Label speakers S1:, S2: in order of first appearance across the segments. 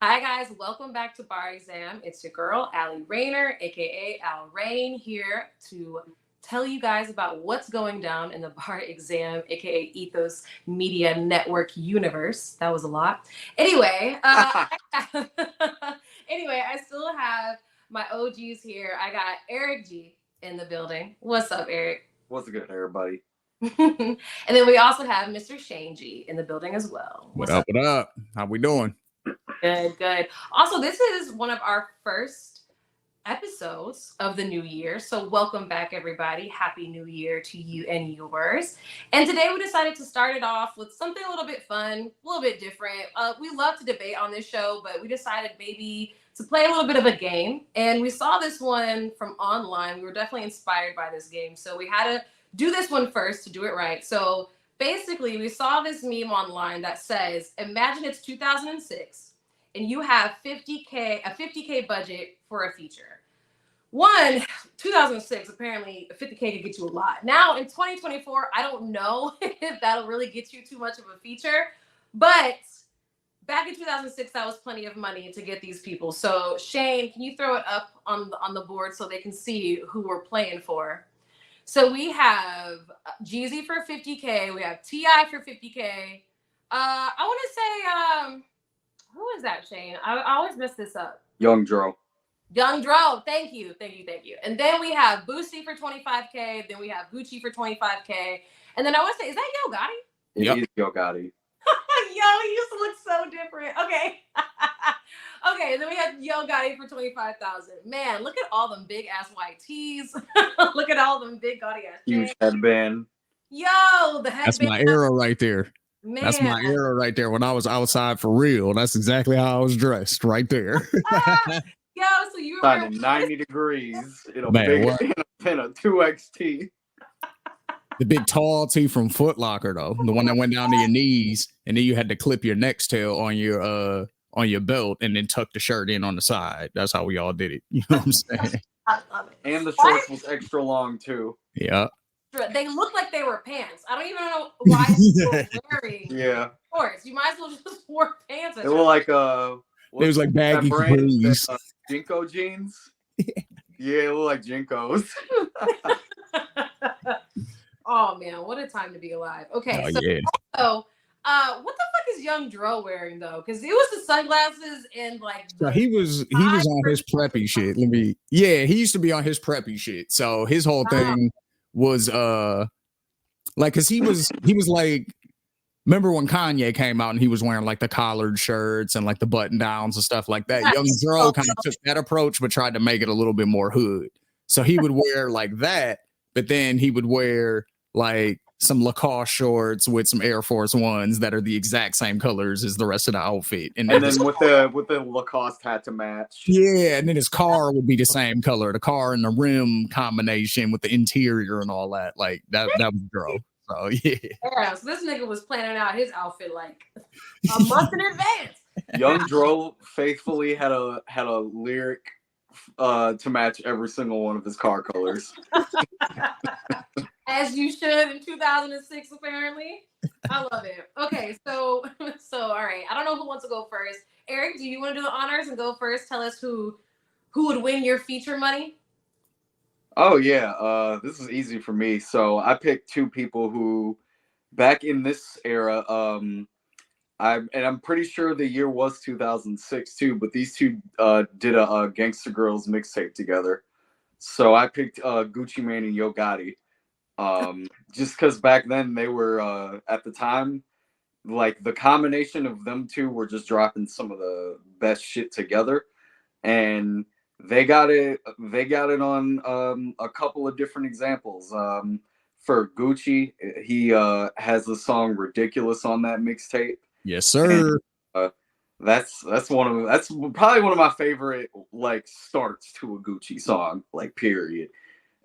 S1: Hi guys, welcome back to Bar Exam. It's your girl, Allie Rayner, aka Al Rain, here to tell you guys about what's going down in the Bar Exam, aka Ethos Media Network universe. That was a lot. Anyway, anyway, I still have my OGs here. I got Eric G in the building. What's up, Eric?
S2: What's good, everybody?
S1: And then we also have Mr. Shane G in the building as well.
S3: What up? What up? How we doing?
S1: Good, good. Also, this is one of our first episodes of the new year. So welcome back, everybody. Happy New Year to you and yours. And today we decided to start it off with something a little bit fun, a little bit different. We love to debate on this show, but we decided maybe to play a little bit of a game. And we saw this one from online. We were definitely inspired by this game. So we had to do this one first to do it right. So basically, we saw this meme online that says, imagine it's 2006 and you have a 50K budget for a feature. 2006, apparently 50K could get you a lot. Now in 2024, I don't know if that'll really get you too much of a feature, but back in 2006, that was plenty of money to get these people. So Shane, can you throw it up on the board so they can see who we're playing for? So we have Jeezy for 50K. We have T.I. for 50K. I want to say, who is that, Shane? I always mess this up.
S2: Young Dro.
S1: Young Dro. Thank you. And then we have Boosie for 25K. Then we have Gucci for 25K. And then I want to say, is that Yo Gotti?
S2: It is Yo Gotti.
S1: Yo, he used to look so different. Okay. Okay, and then we have Yo Gotti for 25,000. Man, look at all them big ass white tees. Look at all them big Gotti ass.
S2: Huge headband.
S1: Yo, the headband.
S3: That's my era right there.
S1: Man.
S3: That's my era right there. When I was outside for real, that's exactly how I was dressed right there.
S1: Yo, so you were
S2: wearing 90 degrees in a
S3: Man,
S2: big
S3: what?
S2: in a 2XT.
S3: The big tall tee from Foot Locker, though, the one that went down to your knees, and then you had to clip your neck tail on your belt, and then tuck the shirt in on the side. That's how we all did it. You know what I'm saying?
S1: I love it.
S2: And the shorts was extra long too.
S3: Yeah.
S1: They look like they were pants. I don't even know why you were wearing shorts. You might as well just wear pants.
S2: They were like
S3: it was like baggy capris.
S2: Jinko jeans. Yeah, it looked like Jinkos.
S1: Oh man, what a time to be alive. Okay,
S3: so
S1: what the fuck is Young Dro wearing though? Because it was the sunglasses and like.
S3: So he was on his preppy shit. He used to be on his preppy shit. So his whole thing was like, cause he was like, remember when Kanye came out and he was wearing like the collared shirts and like the button downs and stuff like that. Young Dro kind of took that approach, but tried to make it a little bit more hood. So he would wear like that, but then he would wear like some Lacoste shorts with some Air Force Ones that are the exact same colors as the rest of the outfit. And
S2: then with the Lacoste hat to match.
S3: Yeah, and then his car would be the same color. The car and the rim combination with the interior and all that. Like that was Dro. So
S1: yeah, so this nigga was planning out his outfit like a month in advance.
S2: Young Dro faithfully had a lyric to match every single one of his car colors.
S1: As you should in 2006, apparently. I love it. Okay, so all right. I don't know who wants to go first. Eric, do you want to do the honors and go first? Tell us who would win your feature money?
S2: Oh yeah, this is easy for me. So I picked two people who, back in this era, I'm pretty sure the year was 2006 too. But these two did a Gangsta Girls mixtape together. So I picked Gucci Mane and Yo Gotti. Just because back then they were at the time, like the combination of them two were just dropping some of the best shit together, and they got it on a couple of different examples. For Gucci, he has the song "Ridiculous" on that mixtape.
S3: Yes, sir.
S2: And, that's probably one of my favorite like starts to a Gucci song, like period.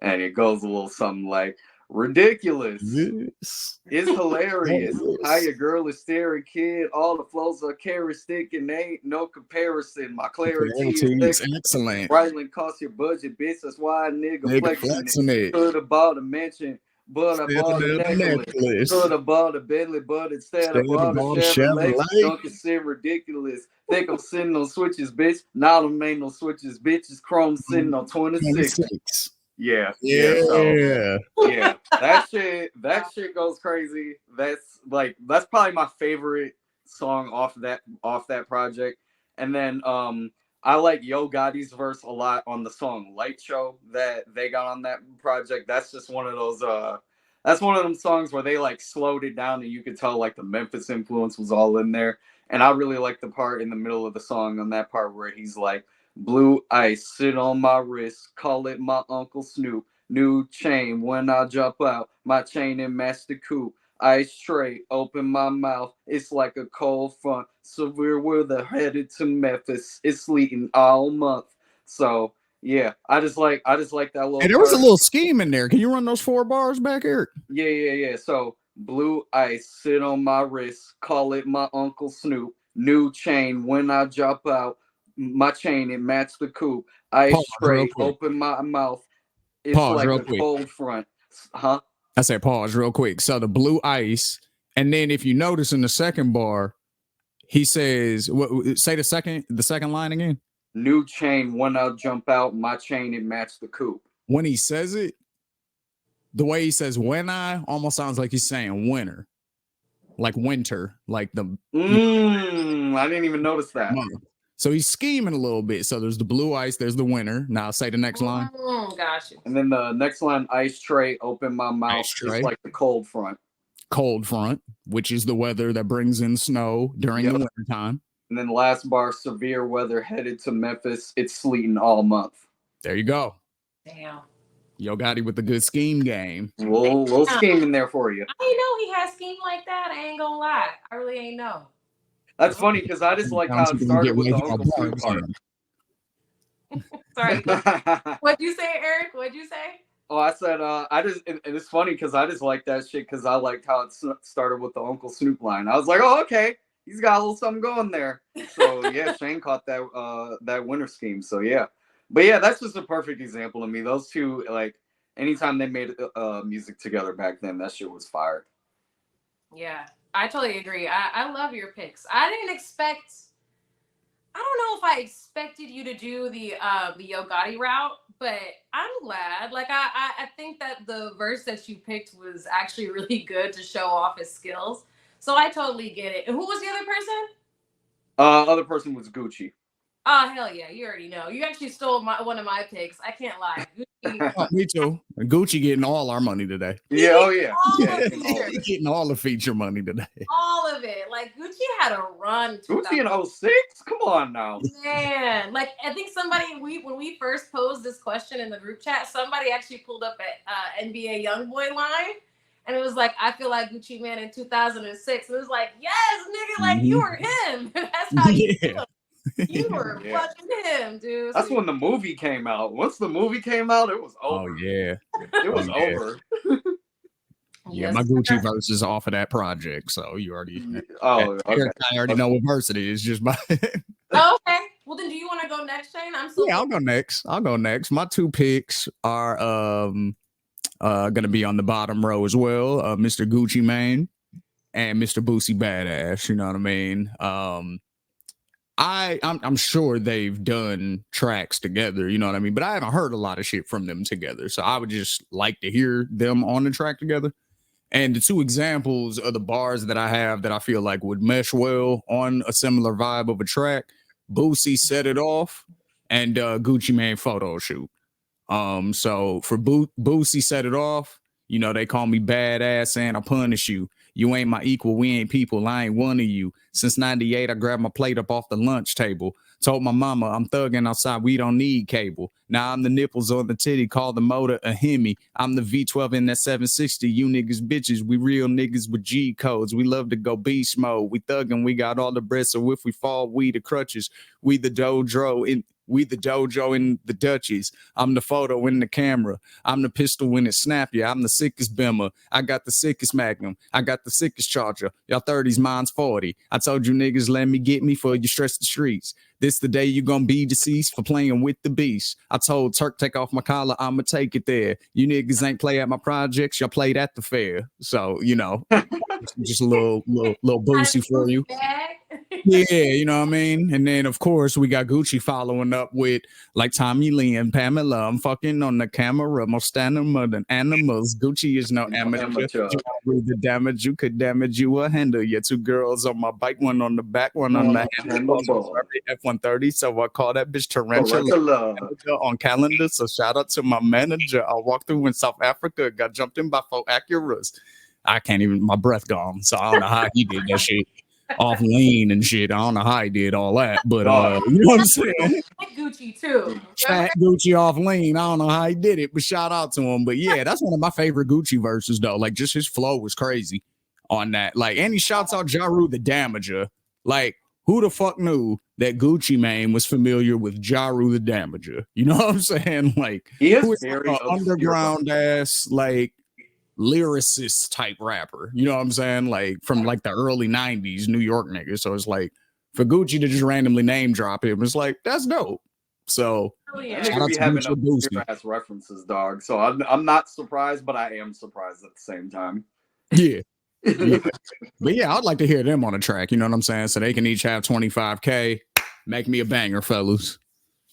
S2: And it goes a little something like, ridiculous.
S3: Yes.
S2: It's hilarious. How your girl is staring, kid. All the flows are characteristic and ain't no comparison. My clarity is
S3: excellent.
S2: Brightland cost your budget, bitch. That's why a nigga flexing it. Could have bought a mansion, but I bought a necklace. Could have bought a Bentley, but instead I bought a Chevrolet. Don't consider ridiculous. Think I'm sitting on switches, bitch. Now them ain't no switches, bitch. It's Chrome sitting on 26.
S3: 26.
S2: Yeah. So
S3: Yeah.
S2: yeah, that shit goes crazy. That's probably my favorite song off that project. And then I like Yo Gotti's verse a lot on the song Light Show that they got on that project. That's just one of those that's one of them songs where they like slowed it down and you could tell like the Memphis influence was all in there. And I really like the part in the middle of the song on that part where he's like, blue ice sit on my wrist, call it my Uncle Snoop. New chain when I jump out, my chain and match the coupe. Ice tray, open my mouth. It's like a cold front. Severe weather headed to Memphis. It's sleeting all month. So yeah, I just like that little.
S3: Hey, there was a little scheme in there. Can you run those 4 bars back, Eric?
S2: Yeah. So blue ice sit on my wrist. Call it my Uncle Snoop. New chain when I jump out, my chain it match the coupe. Ice tray, open my mouth. It's
S3: pause
S2: like
S3: real
S2: a
S3: quick.
S2: cold front. Huh?
S3: I said pause real quick. So the blue ice, and then if you notice in the second bar, he says, say the second line again.
S2: New chain when I jump out, my chain it match the coupe.
S3: When he says it, the way he says when I almost sounds like he's saying winter. Like winter. Like the
S2: I didn't even notice that.
S3: So he's scheming a little bit. So there's the blue ice, there's the winter. Now say the next line.
S1: Gotcha.
S2: And then the next line, ice tray, open my mouth. It's like the cold front.
S3: Cold front, which is the weather that brings in snow during the winter time. And
S2: then the last bar, severe weather headed to Memphis. It's sleeting all month.
S3: There you go.
S1: Damn.
S3: Yo Gotti with the good scheme game.
S2: Little scheme in there for you.
S1: I didn't know he had scheme like that. I ain't gonna lie. I really ain't know.
S2: That's funny because I just like how it started with the Uncle Snoop part.
S1: Sorry. What'd you say, Eric? What'd you say?
S2: Oh, I said, and it's funny because I just like that shit because I liked how it started with the Uncle Snoop line. I was like, oh, okay, he's got a little something going there. So yeah, Shane caught that winter scheme. So yeah, but yeah, that's just a perfect example of me. Those two, like, anytime they made music together back then, that shit was fire.
S1: Yeah, I totally agree. I love your picks. I don't know if I expected you to do the Yo Gotti route, but I'm glad. Like I think that the verse that you picked was actually really good to show off his skills. So I totally get it. And who was the other person?
S2: Other person was Gucci.
S1: Oh hell yeah, you already know. You actually stole one of my picks. I can't lie. Gucci.
S3: Me too. Gucci getting all our money today.
S2: Yeah, oh yeah.
S3: He's getting all the feature money today.
S1: All of it. Like Gucci had a run.
S2: Gucci in 06? Come on now.
S1: Man, like I think when we first posed this question in the group chat, somebody actually pulled up an NBA YoungBoy line. And it was like, I feel like Gucci Man in 2006. It was like, yes, nigga, like you were him. That's how you feel. You were fucking him, dude.
S2: That's when the movie came out. Once the movie came out, it was over.
S3: Oh yeah,
S2: it was over.
S3: Yeah, my Gucci verse is off of that project, so you already.
S2: Oh, okay.
S3: I already know what verse it is. Just by.
S1: Oh, okay. Well, then, do you want to go next, Shane?
S3: I'll go next. My 2 picks are gonna be on the bottom row as well. Mr. Gucci Mane and Mr. Boosie Badass. You know what I mean? I'm sure they've done tracks together, you know what I mean? But I haven't heard a lot of shit from them together. So I would just like to hear them on the track together. And the 2 examples of the bars that I have that I feel like would mesh well on a similar vibe of a track, Boosie Set It Off and Gucci Mane Photo Shoot. So for Boosie Set It Off, you know, they call me badass and I punish you. You ain't my equal. We ain't people. I ain't one of you. Since 98, I grabbed my plate up off the lunch table. Told my mama I'm thugging outside. We don't need cable. Now I'm the nipples on the titty. Call the motor a Hemi. I'm the V12 in that 760. You niggas bitches. We real niggas with G codes. We love to go beast mode. We thugging. We got all the bread. So if we fall, we the crutches. We the dojo in the Dutchies. I'm the photo in the camera. I'm the pistol when it snap you. I'm the sickest bimmer. I got the sickest magnum. I got the sickest charger. Y'all 30s, mine's 40. I told you niggas, let me get me for you stress the streets. This the day you gonna be deceased for playing with the beast. I told Turk, take off my collar. I'ma take it there. You niggas ain't play at my projects. Y'all played at the fair. So, you know, just a little Boosie for you. Yeah, you know what I mean? And then of course we got Gucci following up with like Tommy Lee and Pamela. I'm fucking on the camera, most animal than animals. Gucci is no amateur.
S2: Amateur.
S3: You wanna read the damage, you could damage you a handle. Yeah, two girls on my bike, one on the back, one on the handle. F-130, so I call that bitch Tarantula. On calendar, so shout out to my manager. I walked through in South Africa, got jumped in by 4 Acuras. I can't even, my breath gone, so I don't know how he did that shit. Off lean and shit. I don't know how he did all that, but you know what I'm saying?
S1: Gucci too.
S3: Fat Gucci off lean. I don't know how he did it, but shout out to him. But yeah, that's one of my favorite Gucci verses though. Like just his flow was crazy on that. Like, and he shouts out Ja Rule the Damager. Like, who the fuck knew that Gucci Mane was familiar with Ja Rule the Damager? You know what I'm saying? Like,
S2: he is
S3: who is
S2: very
S3: like underground ass like lyricist type rapper, you know what I'm saying? Like from like the early 90s New York niggas. So it's like for Gucci to just randomly name drop him, it's like that's dope. So
S2: shout out to Gucci ass references, dog. So I'm not surprised, but I am surprised at the same time.
S3: Yeah. Yeah. But yeah, I'd like to hear them on a track, you know what I'm saying? So they can each have 25K. Make me a banger, fellas.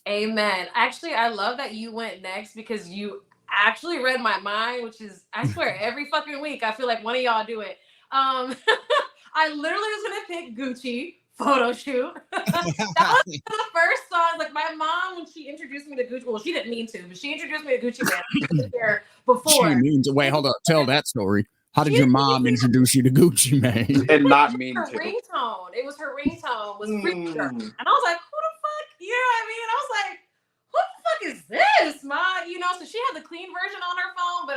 S1: Amen. Actually, I love that you went next because you actually read my mind, which is, I swear, every fucking week I feel like one of y'all do it. I literally was gonna pick Gucci photo shoot. That was the first song. Like my mom, when she introduced me to Gucci, well, she didn't mean to, but she introduced me to Gucci Mane there before.
S3: She means to wait, hold up, tell that story. How did your mom introduce you to Gucci Mane?
S2: And not mean
S1: her
S2: to.
S1: Ringtone. It was her ringtone. Was Preacher, and I was like, who the fuck? You know what I mean? And I was like, who the fuck is this, ma? You know, so she had the clean version on her phone, but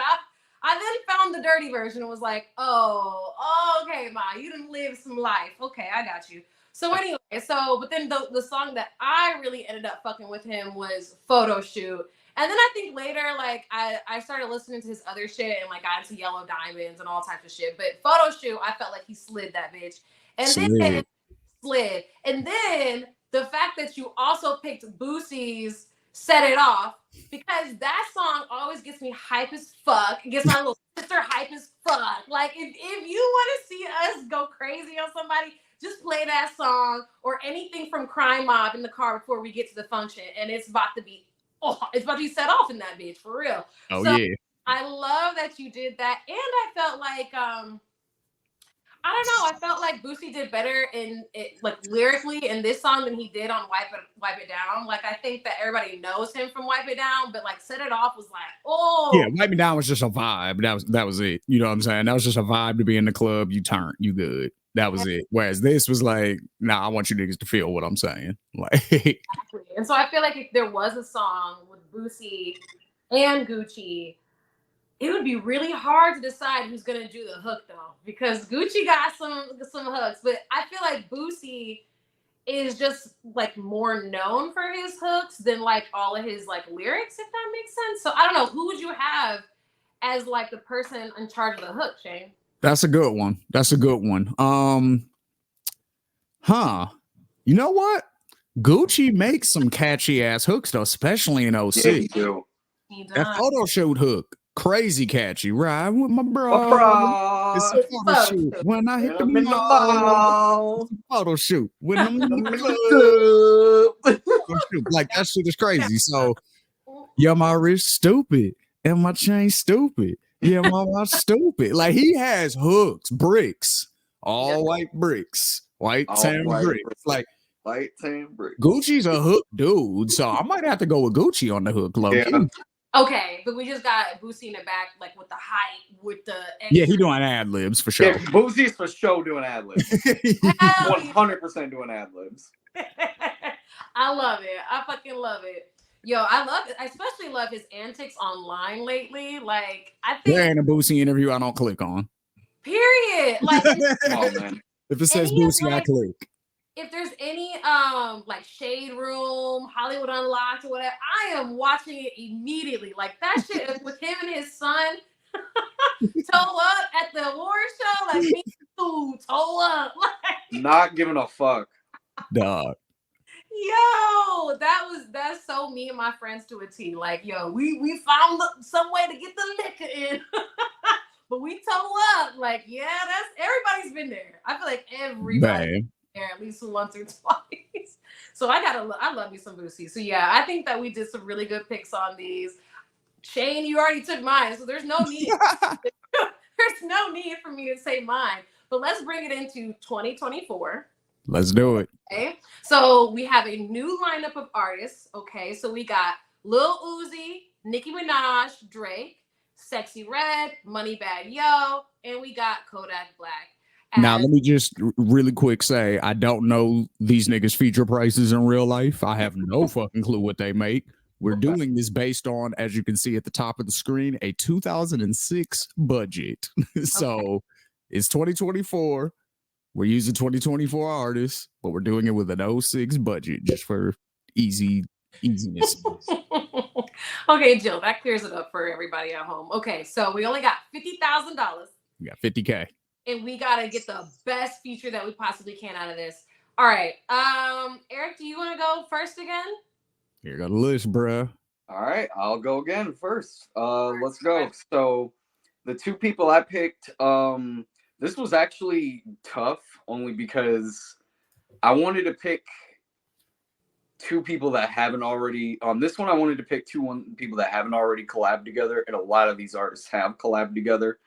S1: I then found the dirty version and was like, oh, okay, ma, you didn't live some life. Okay, I got you. So anyway, but then the song that I really ended up fucking with him was Photo Shoot. And then I think later, like, I started listening to his other shit and, like, got into Yellow Diamonds and all types of shit. But Photo Shoot, I felt like he slid that bitch. And then slid. And then the fact that you also picked Boosie's Set It Off, because that song always gets me hype as fuck. It gets my little sister hype as fuck. Like, if you want to see us go crazy on somebody, just play that song or anything from Crime Mob in the car before we get to the function. And it's about to be set off in that bitch, for real.
S3: Oh, so, yeah.
S1: I love that you did that. And I felt like, I don't know. I felt like Boosie did better in it, like lyrically in this song than he did on Wipe It Down. Like I think that everybody knows him from Wipe It Down, but like Set It Off was like, oh
S3: yeah, Wipe It Down was just a vibe. That was it. You know what I'm saying? That was just a vibe to be in the club. You turned, you good. That was it. Whereas this was like, nah, I want you niggas to feel what I'm saying. Like,
S1: exactly. And so I feel like if there was a song with Boosie and Gucci, it would be really hard to decide who's gonna do the hook though, because Gucci got some hooks, but I feel like Boosie is just like more known for his hooks than like all of his like lyrics, if that makes sense. So I don't know, who would you have as like the person in charge of the hook, Shane?
S3: That's a good one. You know what? Gucci makes some catchy ass hooks though, especially in 06.
S2: Yeah, he do.
S3: That Photo Shoot hook. Crazy catchy. Ride with my bro. It's a photo shoot. When I hit the mall. It's a photo shoot. When I'm in the club. Like that shit is crazy. So, yeah, my wrist stupid. And my chain stupid. Yeah, my watch stupid. Like he has hooks, bricks. All white bricks. White tan bricks. Like
S2: white tan bricks.
S3: Gucci's a hook dude. So I might have to go with Gucci on the hook, low key.
S1: Okay, but we just got Boosie in the back, like with the height, with the extra.
S3: Yeah, he doing ad libs for sure.
S2: Yeah, Boosie's for sure doing ad libs. 100% doing ad libs.
S1: I love it. I fucking love it. Yo, I especially love his antics online lately. Like, I think
S3: there ain't a Boosie interview I don't click on.
S1: Period. Like,
S2: oh man,
S3: if it says Boosie, like, I click.
S1: If there's any like Shade Room, Hollywood Unlocked, or whatever, I am watching it immediately. Like that shit with him and his son toe up at the award show, like me too, toe up. Like,
S2: not giving a fuck.
S3: Dog.
S1: Yo, that's so me and my friends to a T. Like, yo, we found some way to get the liquor in. But we toe up. Like, yeah, that's everybody's been there. I feel like everybody.
S3: Man.
S1: there at least once or twice. So I love me some Boosie. So yeah, I think that we did some really good picks on these. Shane, you already took mine, so there's no need. There's no need for me to say mine. But let's bring it into 2024.
S3: Let's do it.
S1: Okay. So we have a new lineup of artists. Okay. So we got Lil Uzi, Nicki Minaj, Drake, Sexy Red, Moneybagg Yo, and we got Kodak Black.
S3: Now, let me just really quick say, I don't know these niggas' feature prices in real life. I have no fucking clue what they make. We're doing this based on, as you can see at the top of the screen, a 2006 budget. So it's 2024. We're using 2024 artists, but we're doing it with an 06 budget just for easiness.
S1: Okay, Jill, that clears it up for everybody at home. Okay, so we only got $50,000.
S3: We got 50K.
S1: And we gotta get the best feature that we possibly can out of this. All right. Eric, do you want to go first again?
S3: Here got a list, bruh.
S2: All right, I'll go again first. Let's go. So the two people I picked, this was actually tough only because I wanted to pick two people that haven't already on this one. I wanted to pick people that haven't already collabed together, and a lot of these artists have collabed together.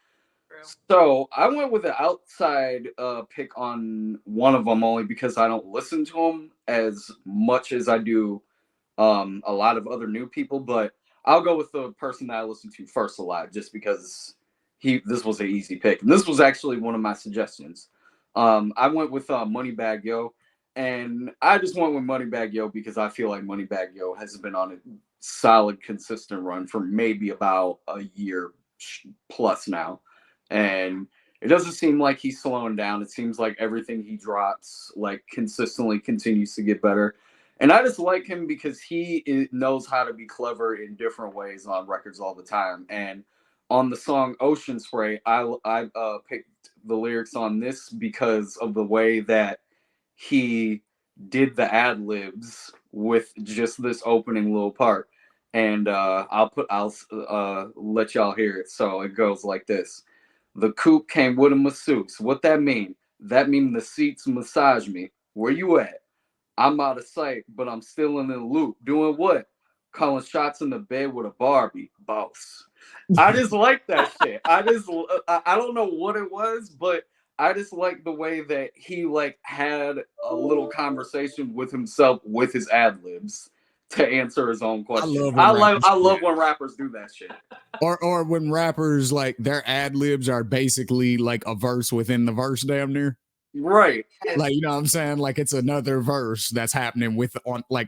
S2: So I went with an outside pick on one of them only because I don't listen to him as much as I do a lot of other new people. But I'll go with the person that I listened to first a lot just because this was an easy pick. And this was actually one of my suggestions. I went with Moneybagg Yo. And I just went with Moneybagg Yo because I feel like Moneybagg Yo has been on a solid, consistent run for maybe about a year plus now. And it doesn't seem like he's slowing down. It seems like everything he drops, like, consistently continues to get better. And I just like him because he knows how to be clever in different ways on records all the time. And on the song Ocean Spray, I picked the lyrics on this because of the way that he did the ad libs with just this opening little part. And I'll let y'all hear it. So it goes like this. The coupe came with a masseuse. What that mean? That mean the seats massage me. Where you at? I'm out of sight, but I'm still in the loop. Doing what? Calling shots in the bed with a Barbie. Boss. I just like that shit. I don't know what it was, but I just like the way that he like had a little conversation with himself with his ad libs to answer his own questions. I love when rappers do that shit.
S3: Or when rappers, like, their ad libs are basically like a verse within the verse, damn near.
S2: Right.
S3: Like, you know what I'm saying? Like, it's another verse that's happening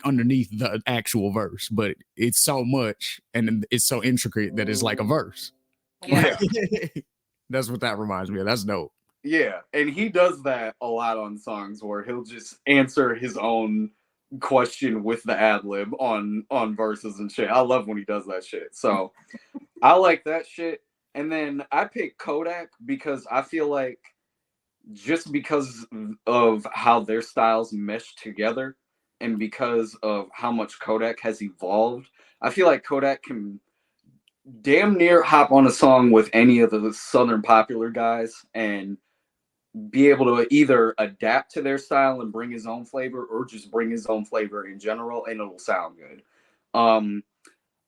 S3: underneath the actual verse, but it's so much and it's so intricate that it's like a verse.
S1: Yeah.
S3: That's what that reminds me of. That's dope.
S2: Yeah, and he does that a lot on songs where he'll just answer his own question with the ad lib on verses and shit. I love when he does that shit. So I like that shit. And then I picked Kodak because I feel like just because of how their styles mesh together and because of how much Kodak has evolved, I feel like Kodak can damn near hop on a song with any of the Southern popular guys and be able to either adapt to their style and bring his own flavor or just bring his own flavor in general and it'll sound good.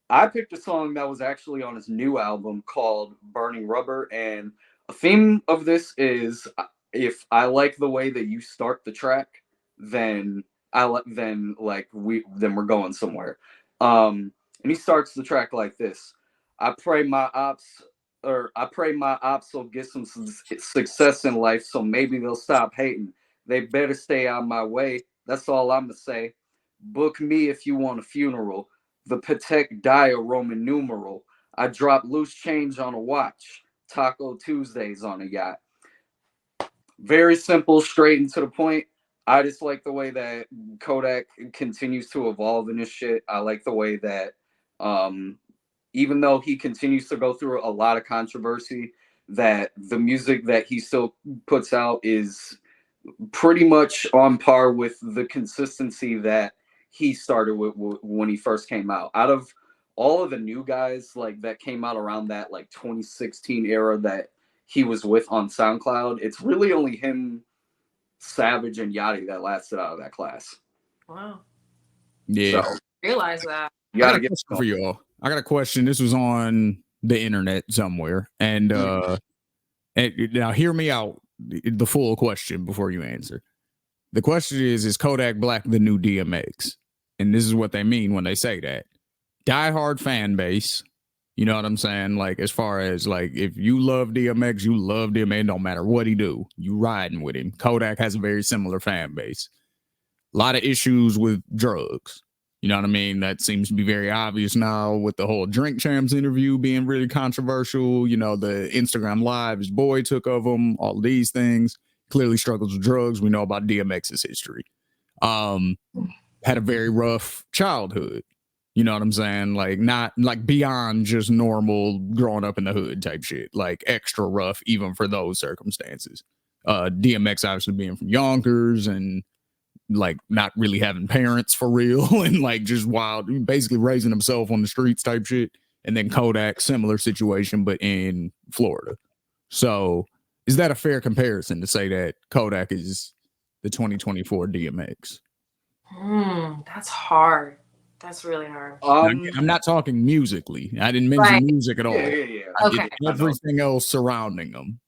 S2: I picked a song that was actually on his new album called Burning Rubber, and a theme of this is if I like the way that you start the track, then we're going somewhere. And he starts the track like this. I pray my ops will get some success in life, so maybe they'll stop hating. They better stay out of my way. That's all I'm going to say. Book me if you want a funeral. The Patek die a Roman numeral. I drop loose change on a watch. Taco Tuesdays on a yacht. Very simple, straight and to the point. I just like the way that Kodak continues to evolve in this shit. I like the way that even though he continues to go through a lot of controversy, that the music that he still puts out is pretty much on par with the consistency that he started with when he first came out. Out of all of the new guys like that came out around that like 2016 era that he was with on SoundCloud, it's really only him Savage and Yachty that lasted out of that class.
S1: Wow.
S3: Yeah.
S2: So
S1: Realize that.
S2: you
S3: I
S2: got
S3: got
S2: to
S3: a
S2: get
S3: question for y'all. I got a question. This was on the internet somewhere, and now hear me out. The full question before you answer. The question is Kodak Black the new DMX? And this is what they mean when they say that. Diehard fan base. You know what I'm saying? Like, as far as like, if you love DMX, you love DMX. No matter what he do, you riding with him. Kodak has a very similar fan base. A lot of issues with drugs. You know what I mean? That seems to be very obvious now with the whole Drink Champs interview being really controversial. You know, the Instagram Live his boy took of him, all these things. Clearly struggles with drugs. We know about DMX's history. Had a very rough childhood. You know what I'm saying? Like, not like beyond just normal growing up in the hood type shit, like extra rough, even for those circumstances. DMX obviously being from Yonkers and like not really having parents for real and like just wild, basically raising himself on the streets type shit. And then Kodak, similar situation, but in Florida. So is that a fair comparison to say that Kodak is the 2024 DMX?
S1: That's hard. That's really hard.
S3: I'm not talking musically. I didn't mention music at all.
S2: Yeah.
S1: Okay.
S3: Everything else surrounding them.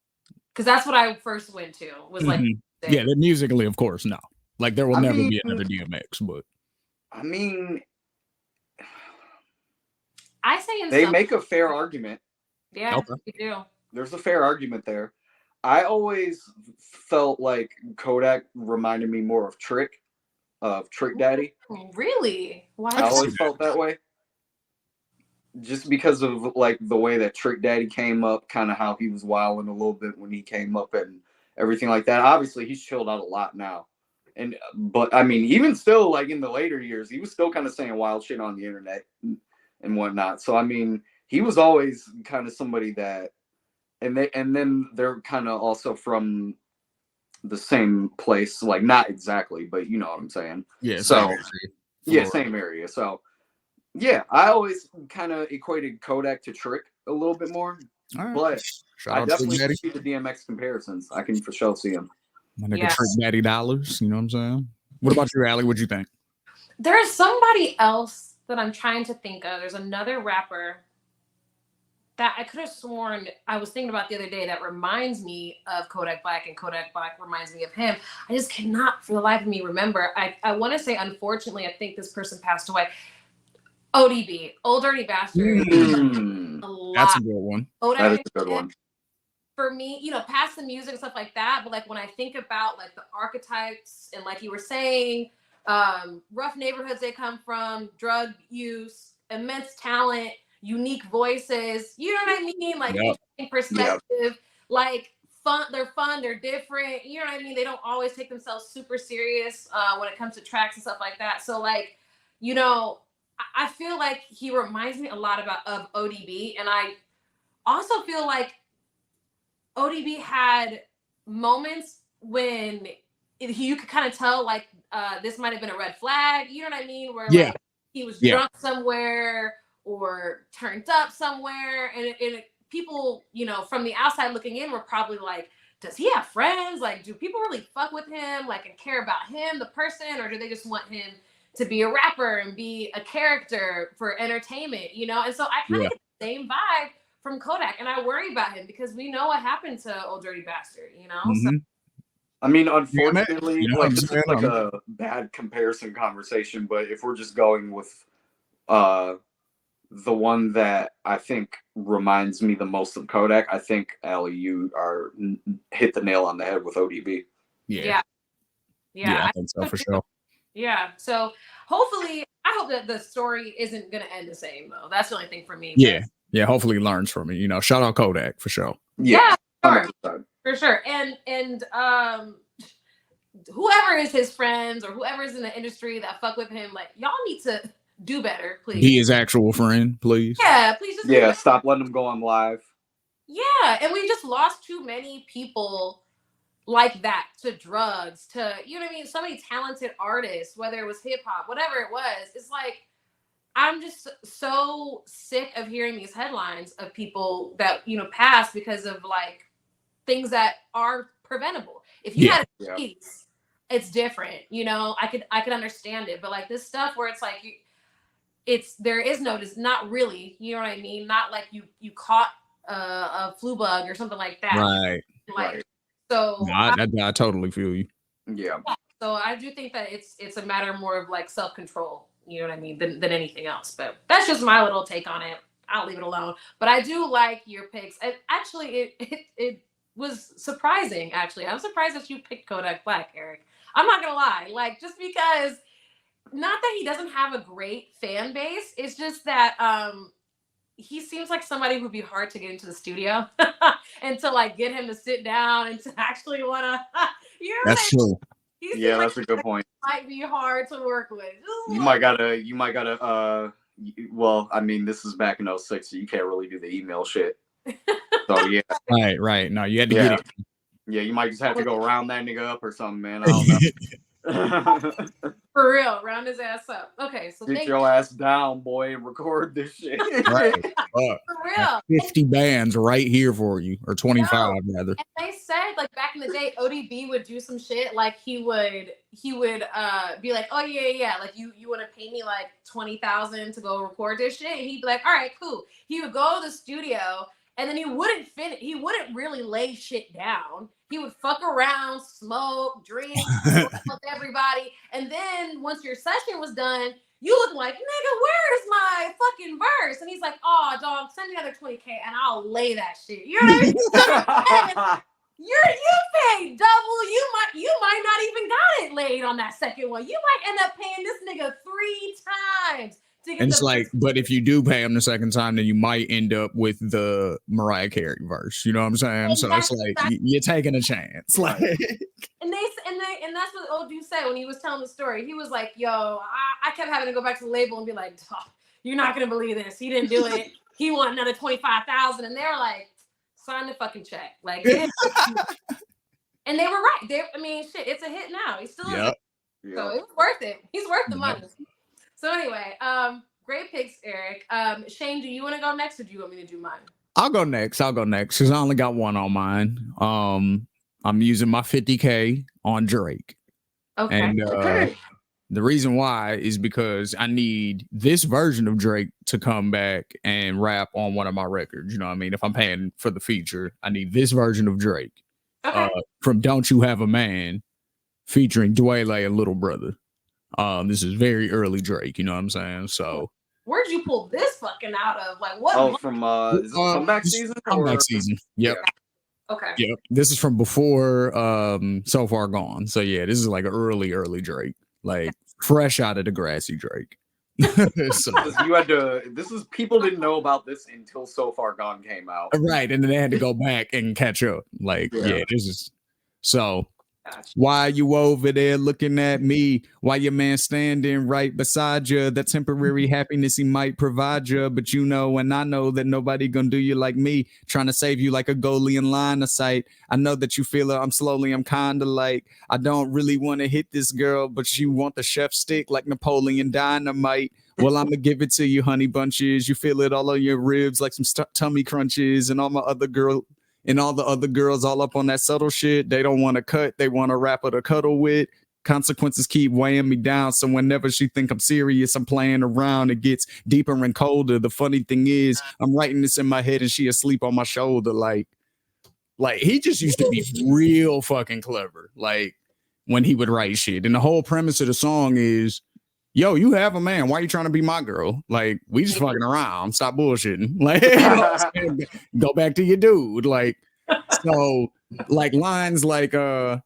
S1: Because that's what I first went to was like,
S3: yeah, musically, of course, no. Like there will never be another DMX, but
S2: I mean,
S1: I say
S2: they make a fair argument.
S1: Yeah, you do.
S2: There's a fair argument there. I always felt like Kodak reminded me more of Trick Daddy.
S1: Really? Why?
S2: I always felt that way. Just because of like the way that Trick Daddy came up, kind of how he was wilding a little bit when he came up and everything like that. Obviously, he's chilled out a lot now. But I mean, even still, like in the later years, he was still kind of saying wild shit on the internet and whatnot. So I mean, he was always kind of somebody that, and then they're kind of also from the same place, like not exactly, but you know what I'm saying.
S3: Yeah.
S2: So same area. So yeah, I always kind of equated Kodak to Trick a little bit more, but I definitely see the DMX comparisons. I can for sure see them.
S3: My nigga Trick Daddy dollars, you know what I'm saying? What about you, Allie? What'd you think?
S1: There's somebody else that I'm trying to think of. There's another rapper that I could have sworn I was thinking about the other day that reminds me of Kodak Black, and Kodak Black reminds me of him. I just cannot for the life of me remember. I want to say, unfortunately, I think this person passed away. ODB, Old Dirty Bastard.
S3: That's a good one.
S2: That is a good one.
S1: For me, you know, past the music and stuff like that, but like when I think about like the archetypes and like you were saying, rough neighborhoods they come from, drug use, immense talent, unique voices, you know what I mean? Like interesting perspective, like fun, they're different, you know what I mean? They don't always take themselves super serious when it comes to tracks and stuff like that. So like, you know, I feel like he reminds me a lot of ODB, and I also feel like ODB had moments when you could kind of tell like this might have been a red flag, you know what I mean? Where like he was drunk somewhere or turned up somewhere, and people, you know, from the outside looking in were probably like, does he have friends? Like, do people really fuck with him, like, and care about him, the person, or do they just want him to be a rapper and be a character for entertainment, you know? And so I kind of get the same vibe from Kodak, and I worry about him because we know what happened to Old Dirty Bastard, you know? So,
S2: I mean, unfortunately, like this is like a bad comparison conversation, but if we're just going with the one that I think reminds me the most of Kodak, I think, Allie, you are hit the nail on the head with ODB.
S1: Yeah,
S3: I think so for sure.
S1: Yeah, so hopefully, I hope that the story isn't going to end the same, though. That's the only thing for me.
S3: Yeah, hopefully he learns from it. You know, shout out Kodak for sure.
S1: Yeah, for sure. And whoever is his friends or whoever is in the industry that fuck with him, like, y'all need to do better, please.
S3: Be his actual friend, please.
S1: Yeah, please just
S2: stop letting him go on live.
S1: Yeah, and we just lost too many people like that to drugs, to, you know what I mean? So many talented artists, whether it was hip hop, whatever it was. It's like, I'm just so sick of hearing these headlines of people that, you know, pass because of like things that are preventable. If you
S3: Yeah.
S1: had a piece, it's different. You know, I could understand it, but like this stuff where it's like there is no, it's not really, you know what I mean? Not like you caught a flu bug or something like that.
S3: Right.
S1: Like,
S2: Right.
S1: so
S3: No, I totally feel you.
S2: Yeah.
S1: so I do think that it's a matter more of like self-control, you know what I mean, than anything else. But that's just my little take on it. I'll leave it alone. But I do like your picks. And actually it was surprising, actually. I'm surprised that you picked Kodak Black, Eric. I'm not gonna lie. Like, just because, not that he doesn't have a great fan base, it's just that he seems like somebody who'd be hard to get into the studio and to like get him to sit down and to actually want to, you know,
S3: That's true.
S2: Yeah, that's a good point.
S1: Might be hard to work with.
S2: You might gotta well, I mean, this is back in 06, so you can't really do the email shit. So yeah.
S3: Right. No, you had to get it.
S2: Yeah, you might just have to go round that nigga up or something, man. I don't know.
S1: For real, round his ass up. Okay, so
S2: get your ass down, boy, and record this shit.
S3: Right.
S1: For real.
S3: 50 bands right here for you, or 25 rather.
S1: And they said, like, back in the day, ODB would do some shit, like he would be like, oh yeah, like you want to pay me like 20,000 to go record this shit, and he'd be like, all right, cool. He would go to the studio, and then he wouldn't really lay shit down. He would fuck around, smoke, drink with everybody, and then once your session was done, you look like, nigga, where's my fucking verse? And he's like, oh, dog, send me another 20K and I'll lay that shit. You know what I mean? You paid double. You might not even got it laid on that second one. You might end up paying this nigga 3 times.
S3: And it's like, but if you do pay him the second time, then you might end up with the Mariah Carey verse. You know what I'm saying? So it's like you're taking a chance. Like,
S1: and that's what old dude said when he was telling the story. He was like, "Yo, I kept having to go back to the label and be like, oh, you're not gonna believe this. He didn't do it. He want another 25,000." And they were like, "Sign the fucking check." Like, and they were right. Shit, it's a hit now. He's still in it. So it was worth it. He's worth the money. So anyway, great picks, Eric. Shane, do you want to go next, or do you want me to do mine?
S3: I'll go next because I only got one on mine. I'm using my 50K on Drake.
S1: Okay.
S3: And the reason why is because I need this version of Drake to come back and rap on one of my records. You know what I mean? If I'm paying for the feature, I need this version of Drake.
S1: Okay.
S3: From Don't You Have a Man, featuring Dwayne and Little Brother. This is very early Drake, you know what I'm saying? So
S1: where'd you pull this fucking out of? Like, what?
S2: Oh, from is this comeback season?
S3: Comeback season. Yep.
S1: Yeah. Okay.
S3: Yep. This is from before So Far Gone. So yeah, this is like early Drake. Like fresh out of the grassy Drake. So,
S2: you had to. This is people didn't know about this until So Far Gone came out,
S3: right? And then they had to go back and catch up. Like, yeah this is so. Why you over there looking at me? Why your man standing right beside you? That temporary happiness he might provide you, but you know, and I know that nobody gonna do you like me. Trying to save you like a goalie in line of sight. I know that you feel it. I'm kind of like I don't really want to hit this girl, but you want the chef stick like Napoleon Dynamite. Well, I'm gonna give it to you, honey bunches. You feel it all on your ribs like some tummy crunches, and all the other girls all up on that subtle shit. They don't want to cut. They want a rapper to cuddle with. Consequences keep weighing me down. So whenever she think I'm serious, I'm playing around. It gets deeper and colder. The funny thing is, I'm writing this in my head and she asleep on my shoulder. Like he just used to be real fucking clever. Like when he would write shit. And the whole premise of the song is, yo, you have a man. Why are you trying to be my girl? Like, we just fucking around. Stop bullshitting. Like, you know go back to your dude. Like, so, like, lines like, when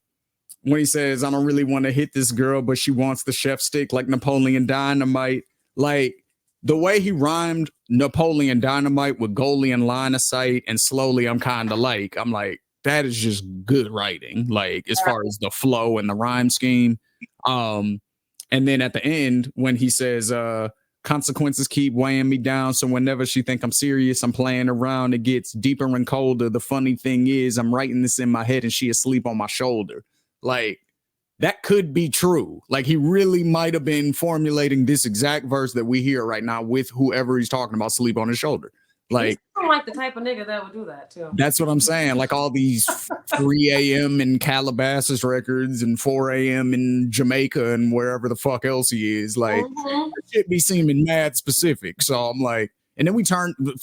S3: he says, I don't really want to hit this girl, but she wants the chef stick like Napoleon Dynamite. Like, the way he rhymed Napoleon Dynamite with goalie and line of sight and slowly I'm kind of like, I'm like, that is just good writing. Like, as far as the flow and the rhyme scheme. And then at the end, when he says, consequences keep weighing me down. So whenever she think I'm serious, I'm playing around. It gets deeper and colder. The funny thing is, I'm writing this in my head and she asleep on my shoulder. Like, that could be true. Like, he really might have been formulating this exact verse that we hear right now with whoever he's talking about sleep on his shoulder. Like,
S1: I'm like the type of nigga that would do that too.
S3: That's what I'm saying. Like all these 3 a.m. in Calabasas records and 4 a.m. in Jamaica and wherever the fuck else he is. Like, that shit be seeming mad specific. So I'm like, and then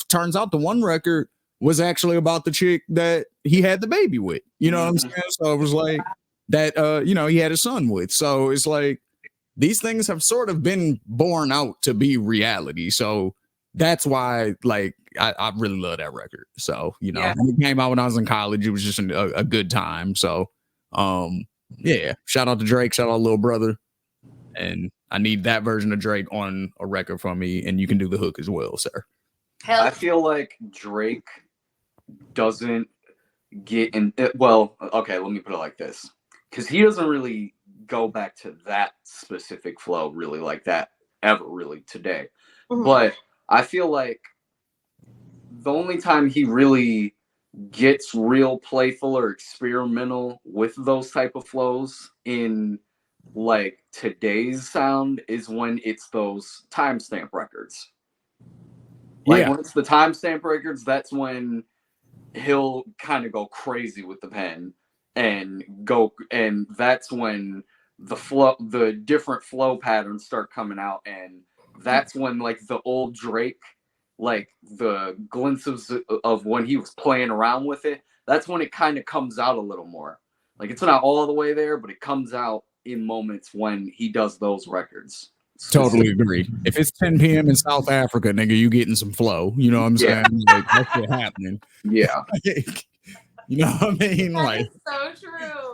S3: turns out the one record was actually about the chick that he had the baby with. You know what I'm saying? So it was like that, he had a son with. So it's like these things have sort of been born out to be reality. So that's why, like, I really love that record. So, when it came out when I was in college, it was just a good time. So, shout out to Drake, shout out Lil Brother. And I need that version of Drake on a record from me, and you can do the hook as well, sir.
S2: I feel like Drake doesn't get in. Well, okay, let me put it like this. Because he doesn't really go back to that specific flow really like that ever really today. But I feel like the only time he really gets real playful or experimental with those type of flows in like today's sound is when it's those timestamp records. Like when it's the timestamp records, that's when he'll kind of go crazy with the pen and that's when the different flow patterns start coming out, and that's when like the old Drake, like the glimpses of when he was playing around with it, that's when it kind of comes out a little more. Like it's not all the way there, but it comes out in moments when he does those records.
S3: Totally agree. If it's 10 p.m. in South Africa, nigga, you getting some flow. You know what I'm saying? Like that's shit happening.
S2: Yeah.
S3: You know what I mean?
S1: That
S3: like
S1: is so true.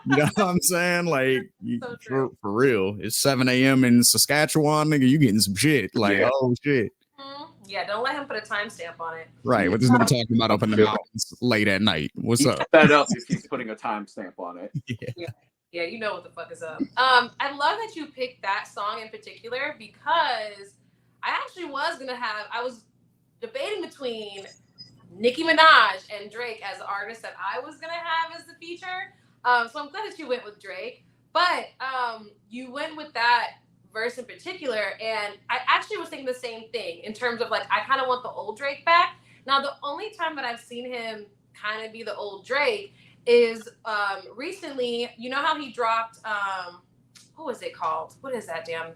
S3: You know what I'm saying? Like
S1: so
S3: for real. It's 7 a.m. in Saskatchewan, nigga. You getting some shit. Like, oh shit.
S1: Yeah, don't let him put a timestamp on it.
S3: Right. What this nigga talking about up in the mountains late at night? What's up?
S2: That up if he's putting a timestamp on it.
S1: Yeah, you know what the fuck is up. I love that you picked that song in particular because I actually I was debating between Nicki Minaj and Drake as the artist that I was gonna have as the feature. So I'm glad that you went with Drake, but you went with that verse in particular, and I actually was thinking the same thing in terms of like I kind of want the old Drake back. Now the only time that I've seen him kind of be the old Drake is recently. You know how he dropped what was it called? What is that damn?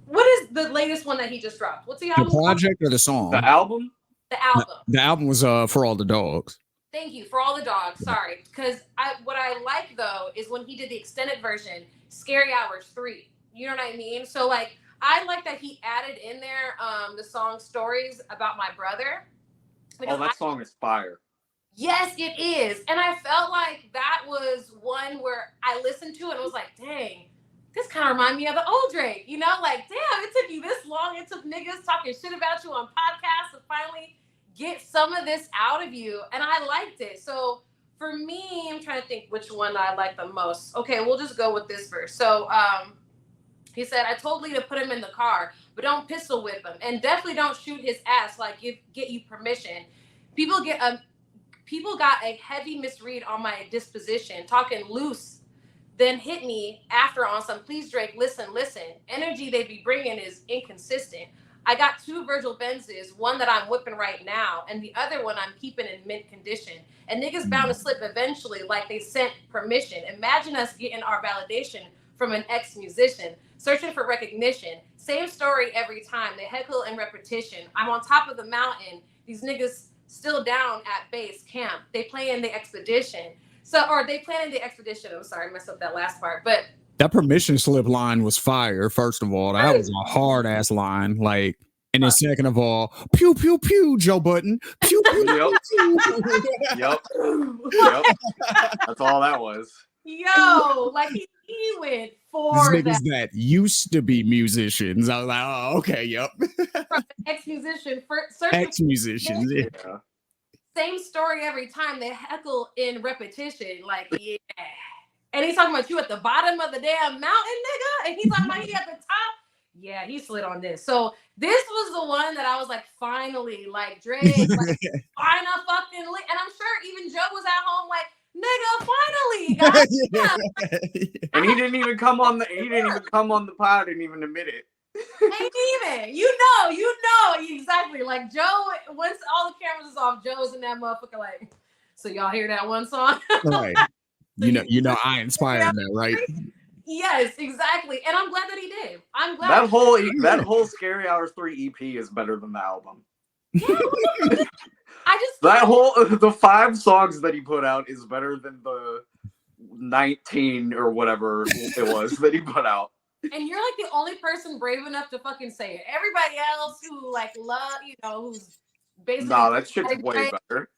S1: What is the latest one that he just dropped? What's the album?
S3: The project or the song?
S2: The album.
S1: The album.
S3: The album was For All the Dogs.
S1: Thank you. For All the Dogs. Sorry. Because what I like though is when he did the extended version, Scary Hours 3. You know what I mean? So like I like that he added in there the song Stories About My Brother.
S2: That song is fire.
S1: Yes, it is. And I felt like that was one where I listened to it and was like, dang, this kind of reminded me of the old Drake. You know, like, damn, it took you this long. It took niggas talking shit about you on podcasts to finally get some of this out of you. And I liked it. So for me, I'm trying to think which one I like the most. Okay, we'll just go with this verse. So he said, I told Lee to put him in the car, but don't pistol whip him. And definitely don't shoot his ass like get you permission. People got a heavy misread on my disposition, talking loose, then hit me after on some, please Drake, listen. Energy they be bringing is inconsistent. I got 2 Virgil Benzes, one that I'm whipping right now, and the other one I'm keeping in mint condition. And niggas bound to slip eventually like they sent permission. Imagine us getting our validation from an ex-musician, searching for recognition. Same story every time, they heckle and repetition. I'm on top of the mountain, these niggas still down at base camp. They plan the expedition. I'm sorry, I messed up that last part. But
S3: that permission slip line was fire, first of all. That was a hard ass line. Like, and then second of all, pew pew pew, Joe Button. Pew pew pew.
S2: Yep. That's all that was.
S1: Yo, like he went for
S3: these niggas that used to be musicians. I was like, oh, okay, yep.
S1: From ex-musician,
S3: ex-musicians, yeah.
S1: Same story every time. They heckle in repetition, like yeah. And he's talking about you at the bottom of the damn mountain, nigga. And he's talking about you at the top. Yeah, he slid on this. So this was the one that I was like, finally, like Drake, like, final fucking link. And I'm sure even Joe was at home like, nigga, finally.
S2: And he didn't even come on the pod and even admit it.
S1: Ain't even. You know exactly. Like Joe, once all the cameras is off, Joe's in that motherfucker. Like, so y'all hear that one song?
S3: Right. You know, I inspired that, right?
S1: Yes, exactly. And I'm glad that he did. I'm glad.
S2: That whole Scary Hours 3 EP is better than the album.
S1: Yeah, I just
S2: the 5 songs that he put out is better than the 19 or whatever it was that he put out.
S1: And you're like the only person brave enough to fucking say it. Everybody else who like who's basically
S2: that shit's way better.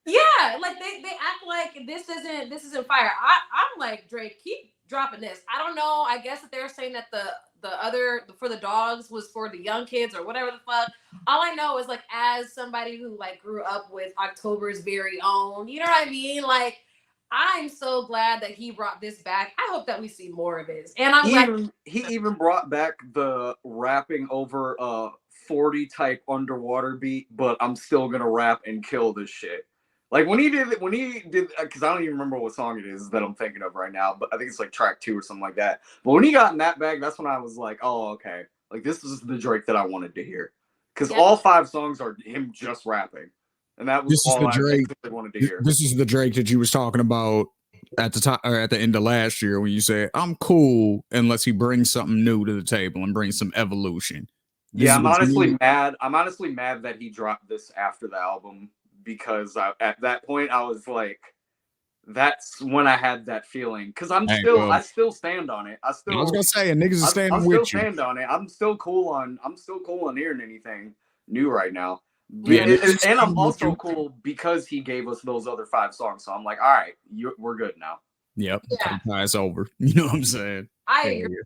S1: Yeah, like they act like this isn't fire. I'm like, Drake, keep dropping this. I don't know. I guess that they're saying that the other for the dogs was for the young kids or whatever the fuck. All I know is like as somebody who like grew up with October's very own, you know what I mean? Like I'm so glad that he brought this back. I hope that we see more of it. And
S2: he even brought back the rapping over a 40 type underwater beat, but I'm still gonna rap and kill this shit. Like when he did, because I don't even remember what song it is that I'm thinking of right now, but I think it's like track 2 or something like that. But when he got in that bag, that's when I was like, oh, okay. Like this is the Drake that I wanted to hear. Because all 5 songs are him just rapping. And that was all I wanted to hear.
S3: This is the Drake that you was talking about at the time or at the end of last year when you said, I'm cool unless he brings something new to the table and brings some evolution.
S2: I'm honestly mad. I'm honestly mad that he dropped this after the album. Because at that point I was like, that's when I had that feeling. Because I still stand on it. I was
S3: gonna say, and niggas are standing with you.
S2: I still stand on it. I'm still cool on hearing anything new right now.
S3: Yeah,
S2: and I'm also cool because he gave us those other 5 songs. So I'm like, all right, we're good now.
S3: Yep, it's over. You know what I'm saying?
S1: I agree.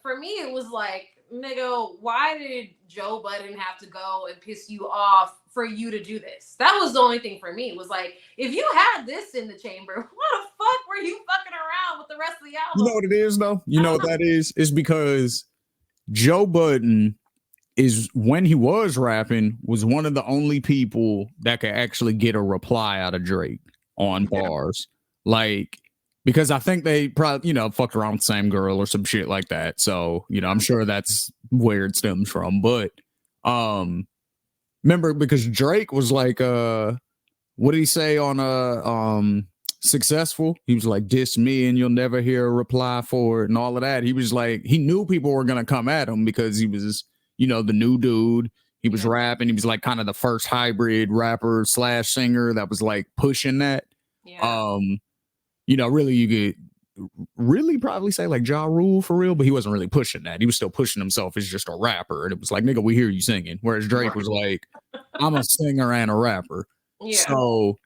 S1: For me, it was like, nigga, why did Joe Budden have to go and piss you off for you to do this? That was the only thing for me. It was like, if you had this in the chamber, what the fuck were you fucking around with the rest of the album?
S3: You know what it is, though? You know what that is? It's because Joe Budden is, when he was rapping, was one of the only people that could actually get a reply out of Drake on bars. Like, because I think they probably, fucked around with the same girl or some shit like that. So, I'm sure that's where it stems from. But remember, because Drake was like, what did he say on Successful? He was like, diss me and you'll never hear a reply for it and all of that. He was like, he knew people were going to come at him because he was, the new dude. He was rapping. He was like kind of the first hybrid rapper / singer that was like pushing that.
S1: Yeah.
S3: Really, you could really probably say like Ja Rule for real, but he wasn't really pushing that. He was still pushing himself as just a rapper. And it was like, nigga, we hear you singing. Whereas Drake was like, I'm a singer and a rapper.
S1: Yeah.
S3: So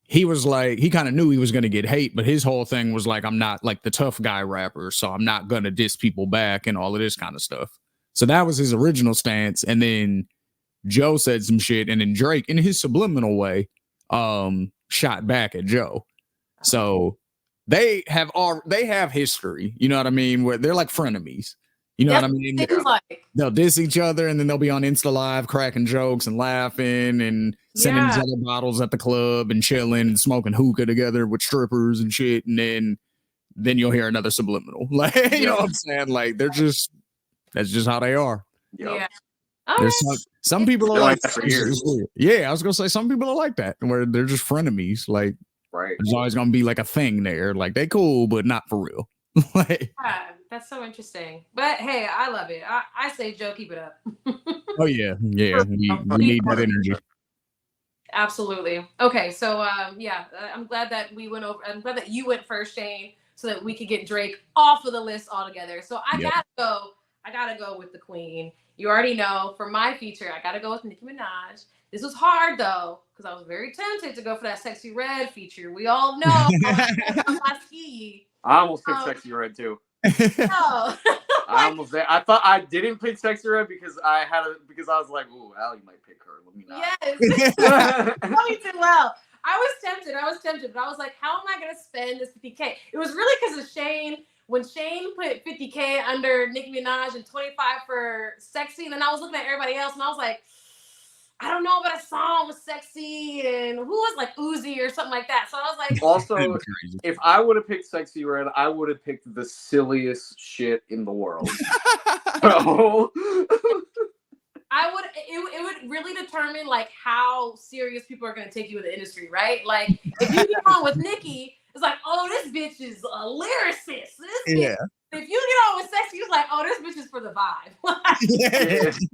S3: he was like, he kind of knew he was going to get hate, but his whole thing was like, I'm not like the tough guy rapper, so I'm not going to diss people back and all of this kind of stuff. So that was his original stance. And then Joe said some shit, and then Drake, in his subliminal way, shot back at Joe. So they have history, you know what I mean? Where they're like frenemies, you know what I mean? They'll diss each other, and then they'll be on Insta Live cracking jokes and laughing and sending each other bottles at the club and chilling and smoking hookah together with strippers and shit. And then you'll hear another subliminal, like you know what I'm saying? Like that's just how they are.
S1: Yeah.
S3: There's some people are like that for years. Yeah, I was gonna say some people are like that, where they're just frenemies. Like, there's always gonna be like a thing there. Like they cool, but not for real. Like,
S1: that's so interesting. But hey, I love it. I say, Joe, keep it up.
S3: Oh yeah. We need that energy.
S1: Absolutely. Okay, so I'm glad that we went over. I'm glad that you went first, Shane, so that we could get Drake off of the list altogether. So I gotta go with the Queen. You already know, for my feature, I gotta go with Nicki Minaj. This was hard though, because I was very tempted to go for that Sexy Red feature. We all know.
S2: I almost picked Sexy Red too.
S1: No.
S2: I thought I didn't pick Sexy Red because I was like, ooh, Allie might pick her. Let me not.
S1: Yes. You did well. I was tempted, but I was like, how am I gonna spend this 50K? It was really because of Shane. When Shane put 50K under Nicki Minaj and 25 for Sexy, and then I was looking at everybody else and I was like, I don't know about a song with Sexy and who was like Uzi or something like that. So I was like,
S2: also, if I would have picked Sexy Red, I would have picked the silliest shit in the world. bro.
S1: It would really determine like how serious people are going to take you in the industry, right? Like if you get on with Nikki, it's like, oh, this bitch is a lyricist. This bitch. If you get on with Sexy, it's like, oh, this bitch is for the vibe.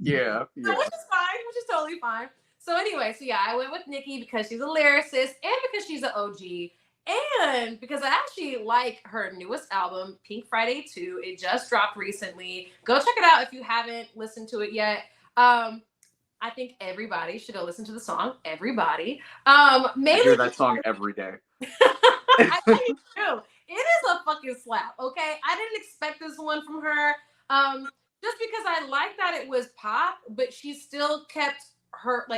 S2: Yeah.
S1: Which is fine, which is totally fine. So anyway, so yeah, I went with Nikki because she's a lyricist and because she's an OG. And because I actually like her newest album, Pink Friday 2. It just dropped recently. Go check it out if you haven't listened to it yet. I think everybody should go listen to the song. Everybody.
S2: Mainly I hear that song every day.
S1: I think you do. It is a fucking slap, okay? I didn't expect this one from her. Just because I like that it was pop, but she still kept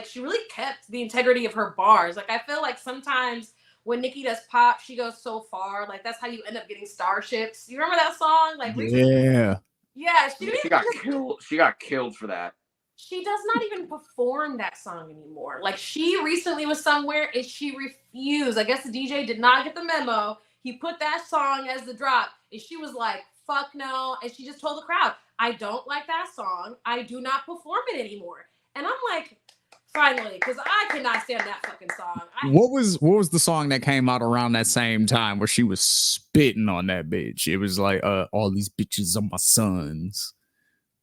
S1: she really kept the integrity of her bars. Like I feel like sometimes when Nikki does pop, she goes so far. Like that's how you end up getting starships. You remember that song? Like
S3: yeah.
S1: Yeah,
S2: she got killed. She got killed for that.
S1: She does not even perform that song anymore. Like she recently was somewhere and she refused. I guess the DJ did not get the memo. He put that song as the drop and she was like, fuck no. And she just told the crowd, I don't like that song. I do not perform it anymore. And I'm like, finally, because I cannot stand that fucking song.
S3: What was the song that came out around that same time where she was spitting on that bitch? It was like all these bitches are my sons.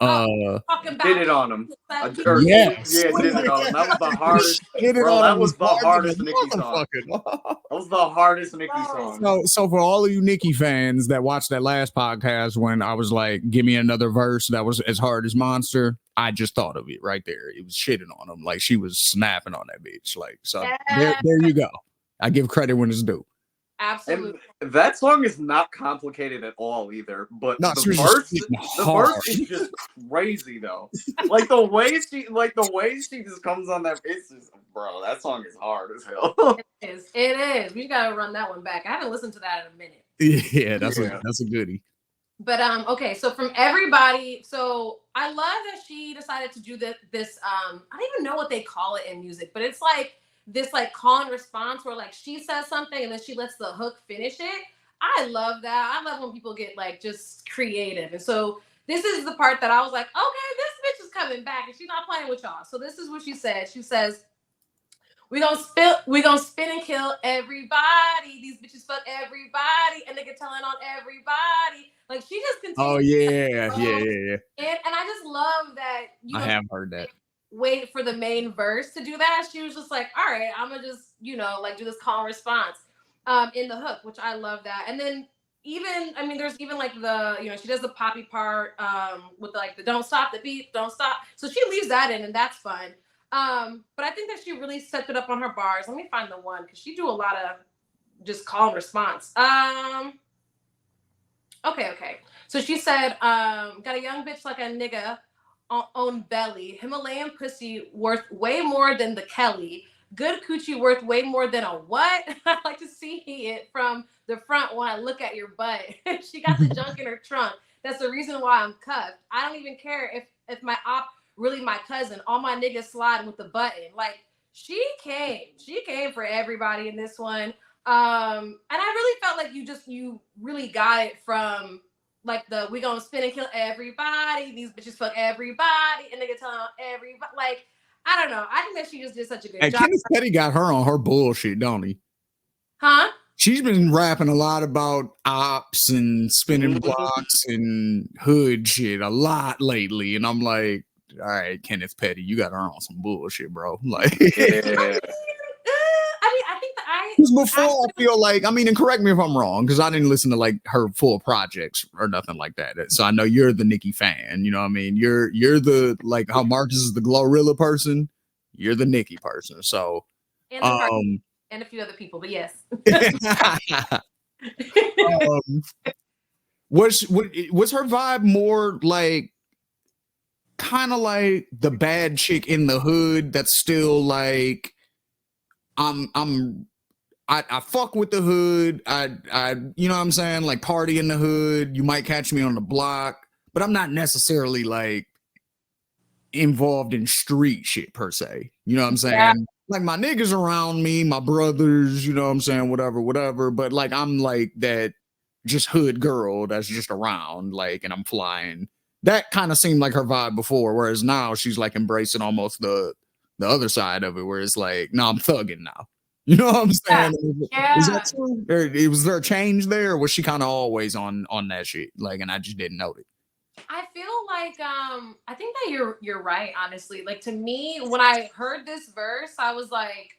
S2: Did it on him.
S3: Yes.
S2: Yeah, did it on him. That was the hardest. Bro, that was the hardest Nicki song. That was the hardest Nicki song.
S3: So for all of you Nicki fans that watched that last podcast when I was like, give me another verse that was as hard as Monster, I just thought of it right there. It was shitting on him. Like she was snapping on that bitch. Like, so there you go. I give credit when it's due.
S1: Absolutely.
S2: And that song is not complicated at all either, but the verse is just crazy though. Like the way she just comes on that, it's just, bro, that song is hard as hell.
S1: It is. We gotta run that one back. I haven't listened to that in a minute.
S3: Yeah, that's a goodie.
S1: But okay, so from everybody, so I love that she decided to do this I don't even know what they call it in music, but it's like this like call and response where like she says something and then she lets the hook finish it. I love that. I love when people get like just creative. And so this is the part that I was like, okay, this bitch is coming back and she's not playing with y'all. So this is what she said. She says, we gonna spin and kill everybody. These bitches fuck everybody and they get telling on everybody. Like she just continues.
S3: Oh yeah.
S1: And I just love that
S3: I have heard that.
S1: Wait for the main verse to do that. She was just like, all right, I'm gonna just, like do this call and response in the hook, which I love that. And then there's even like the, she does the poppy part with like the don't stop the beat, don't stop. So she leaves that in and that's fun. But I think that she really set it up on her bars. Let me find the one because she do a lot of just call and response. Okay. So she said, got a young bitch like a nigga on belly, Himalayan pussy worth way more than the Kelly, good coochie worth way more than a what? I like to see it from the front when I look at your butt. She got the junk in her trunk. That's the reason why I'm cuffed. I don't even care if my op really my cousin. All my niggas sliding with the button. Like she came for everybody in this one. And I really felt like you really got it from like we gonna spin and kill everybody. These bitches fuck everybody, and they can tell everybody. Like I don't know. I think that she just did such a good job.
S3: Kenneth Petty got her on her bullshit, don't he?
S1: Huh?
S3: She's been rapping a lot about ops and spinning blocks and hood shit a lot lately, and I'm like, all right, Kenneth Petty, you got her on some bullshit, bro. Like.
S2: Yeah.
S1: I think that
S3: before I feel like, and correct me if I'm wrong, because I didn't listen to like her full projects or nothing like that. So I know you're the Nicki fan, you know what I mean? You're the, like how Marcus is the Glorilla person, you're the Nicki person. So
S1: and a few other people, but yes.
S3: Was her vibe more like kind of like the bad chick in the hood that's still like I fuck with the hood. I you know what I'm saying? Like party in the hood. You might catch me on the block, but I'm not necessarily like involved in street shit per se. You know what I'm saying? Yeah. Like my niggas around me, my brothers, you know what I'm saying? Whatever. But like I'm like that just hood girl that's just around, like, and I'm flying that kind of seemed like her vibe before, whereas now she's like embracing almost the other side of it, where it's like, no, I'm thugging now. You know what I'm saying? Is that true? Or was there a change there, or was she kind of always on that shit? Like, and I just didn't know it.
S1: I feel like I think that you're right, honestly. Like, to me, when I heard this verse, I was like,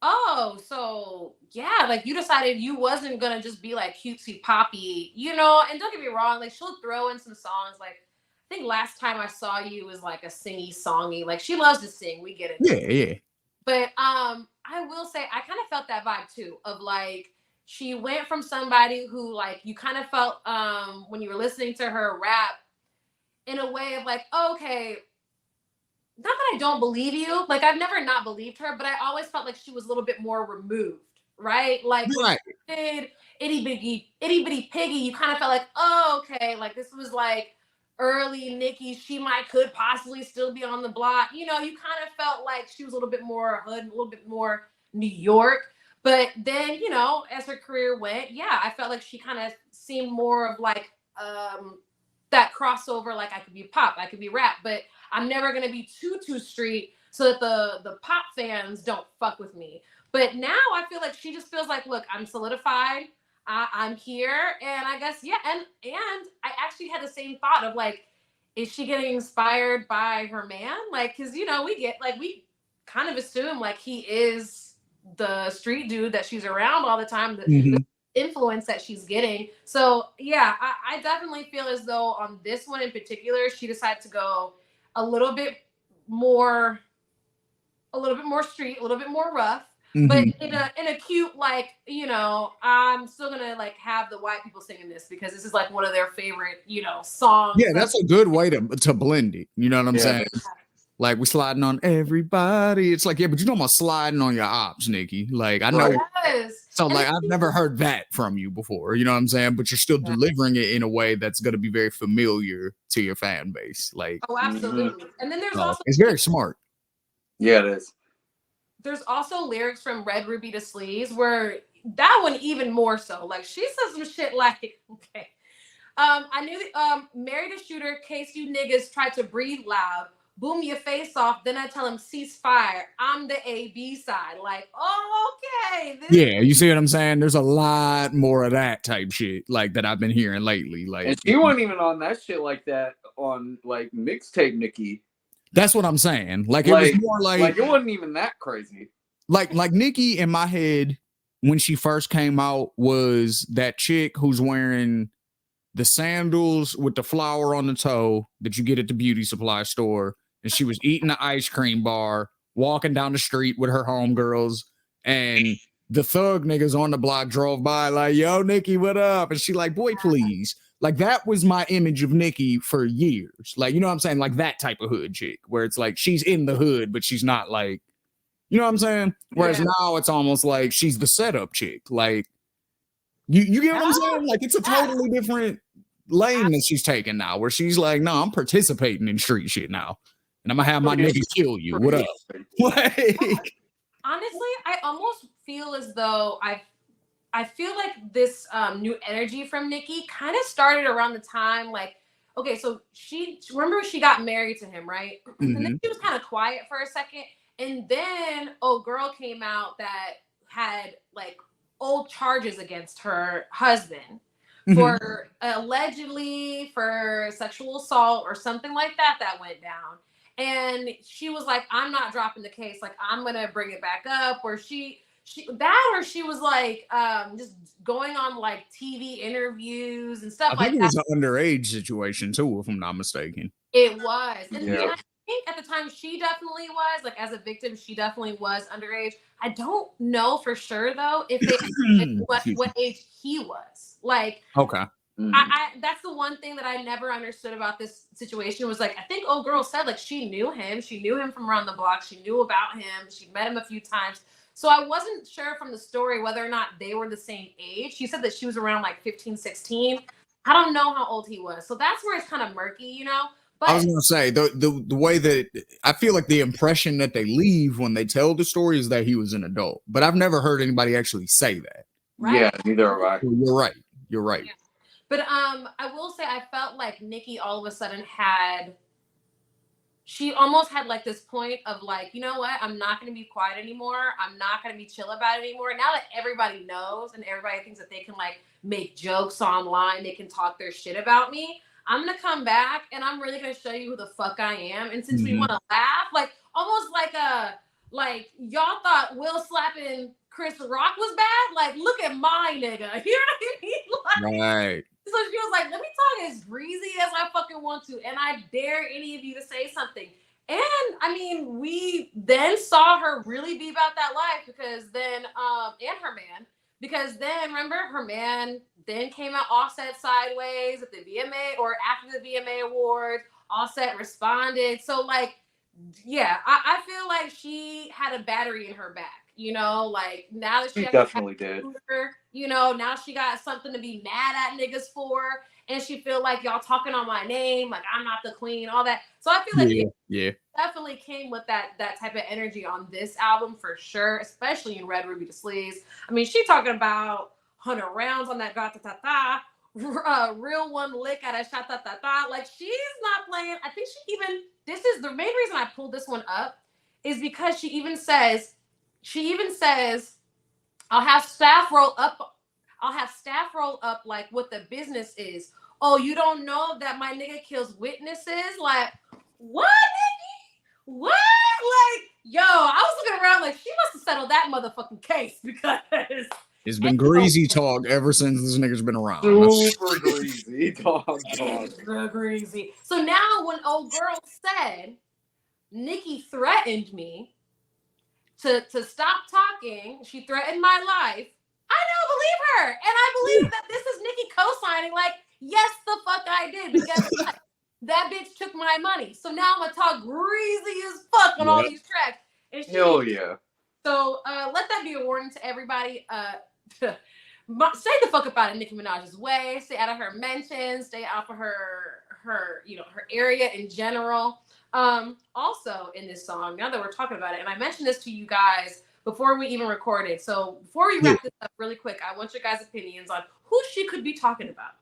S1: oh, so yeah, like you decided you wasn't gonna just be like cutesy poppy, you know. And don't get me wrong, like she'll throw in some songs. Like, I think last time I saw you was like a singy songy. Like, she loves to sing, we get it.
S3: Yeah.
S1: But I will say I kind of felt that vibe too, of like she went from somebody who, like, you kind of felt when you were listening to her rap, in a way of like, okay, not that I don't believe you, like I've never not believed her, but I always felt like she was a little bit more removed, right? Like when she did itty bitty piggy, you kind of felt like, oh, okay, like this was like early Nicki, she could possibly still be on the block. You know, you kind of felt like she was a little bit more hood, a little bit more New York. But then, you know, as her career went, yeah, I felt like she kind of seemed more of like that crossover, like I could be pop, I could be rap, but I'm never gonna be too street so that the pop fans don't fuck with me. But now I feel like she just feels like, look, I'm solidified, I'm here, and I guess and I actually had the same thought of like, is she getting inspired by her man? Like, because you know we kind of assume like he is the street dude that she's around all the time. The influence that she's getting. So yeah, I definitely feel as though on this one in particular, she decided to go a little bit more street, a little bit more rough, but in a cute, like, you know, I'm still gonna like have the white people singing this because this is like one of their favorite, you know, songs.
S3: Yeah, that's a good way to blend it. You know what I'm saying? Like, we're sliding on everybody. It's like, yeah, but you know about sliding on your ops, Nicki. Like, I know.
S1: Yes.
S3: So, like, I've never heard that from you before. You know what I'm saying? But you're still delivering it in a way that's going to be very familiar to your fan base. Like,
S1: oh, absolutely. And then there's also
S3: it's very smart.
S2: Yeah, it is.
S1: There's also lyrics from Red Ruby to Sleaze where that one even more so. Like, she says some shit like, okay, I knew married a shooter, case you niggas tried to breathe loud. Boom your face off, then I tell him cease fire. I'm the AB side. Like, oh, okay.
S3: Yeah, you see what I'm saying? There's a lot more of that type shit like that I've been hearing lately. Like,
S2: and she wasn't even on that shit like that on like mixtape Nicki.
S3: That's what I'm saying. Like, it was more like
S2: it wasn't even that crazy.
S3: Like Nicki in my head when she first came out was that chick who's wearing the sandals with the flower on the toe that you get at the beauty supply store. And she was eating the ice cream bar, walking down the street with her homegirls, and the thug niggas on the block drove by like, yo, Nicki, what up? And she like, boy, please. Like, that was my image of Nicki for years. Like, you know what I'm saying? Like, that type of hood chick where it's like she's in the hood, but she's not like, you know what I'm saying? Whereas now it's almost like she's the setup chick. Like, you get what I'm saying? Like, it's a totally different lane that she's taking now, where she's like, no, I'm participating in street shit now. And I'm gonna have my nigga kill you. What up? Like,
S1: honestly, I almost feel as though I feel like this new energy from Nicki kind of started around the time, like, okay, so remember she got married to him, right? And then she was kind of quiet for a second, and then girl came out that had like old charges against her husband for allegedly for sexual assault or something like that went down. And she was like, I'm not dropping the case. Like, I'm going to bring it back up. Or she was like, just going on like TV interviews and stuff like that. I think
S3: it was an underage situation too, if I'm not mistaken.
S1: It was. And I think at the time she definitely was, like, as a victim, she definitely was underage. I don't know for sure though, if they what age he was. Like,
S3: okay.
S1: I that's the one thing that I never understood about this situation was like, I think old girl said like she knew him from around the block, she knew about him, she met him a few times. So I wasn't sure from the story whether or not they were the same age. She said that she was around like 15, 16. I don't know how old he was. So that's where it's kind of murky, you know? But
S3: I was gonna say the way that I feel like the impression that they leave when they tell the story is that he was an adult. But I've never heard anybody actually say that.
S2: Right? Yeah, neither have I.
S3: You're right.
S1: Yeah. But I will say I felt like Nikki all of a sudden she almost had like this point of like, you know what? I'm not going to be quiet anymore. I'm not going to be chill about it anymore. Now that everybody knows and everybody thinks that they can like make jokes online, they can talk their shit about me. I'm going to come back and I'm really going to show you who the fuck I am. And since we want to laugh, like almost like y'all thought Will slapping Chris Rock was bad. Like, look at my nigga. You know what I mean? Like,
S3: right.
S1: So she was like, let me talk as breezy as I fucking want to. And I dare any of you to say something. And I mean, we then saw her really be about that life because then, and her man, because then remember her man then came out Offset sideways at the VMA or after the VMA Awards. Offset responded. So like, yeah, I feel like she had a battery in her back. You know, like now that she
S2: definitely did.
S1: You know, now she got something to be mad at niggas for, and she feel like y'all talking on my name, like I'm not the queen, all that. So I feel like it definitely came with that type of energy on this album for sure, especially in Red Ruby the Sleeves. I mean, she talking about 100 rounds on that gata ta ta. Real one lick at a shot ta ta ta. Like she's not playing. I think this is the main reason I pulled this one up is because she even says, I'll have staff roll up like what the business is. Oh, you don't know that my nigga kills witnesses? Like, what, nigga? What? Like, yo, I was looking around like she must have settled that motherfucking case because
S3: it's been greasy talk ever since this nigga's been around.
S2: Super greasy talk.
S1: Greasy. So now when old girl said Nikki threatened me to stop talking, she threatened my life, I don't believe her. And I believe that this is Nikki co-signing, like, yes, the fuck I did. But guess what? That bitch took my money. So now I'm going to talk greasy as fuck on all these tracks. And
S2: hell yeah.
S1: So let that be a warning to everybody. Stay the fuck up out of Nicki Minaj's way. Stay out of her mentions. Stay out of her area in general. Also in this song, now that we're talking about it, and I mentioned this to you guys before we even recorded. So before we wrap this up really quick, I want your guys' opinions on who she could be talking about.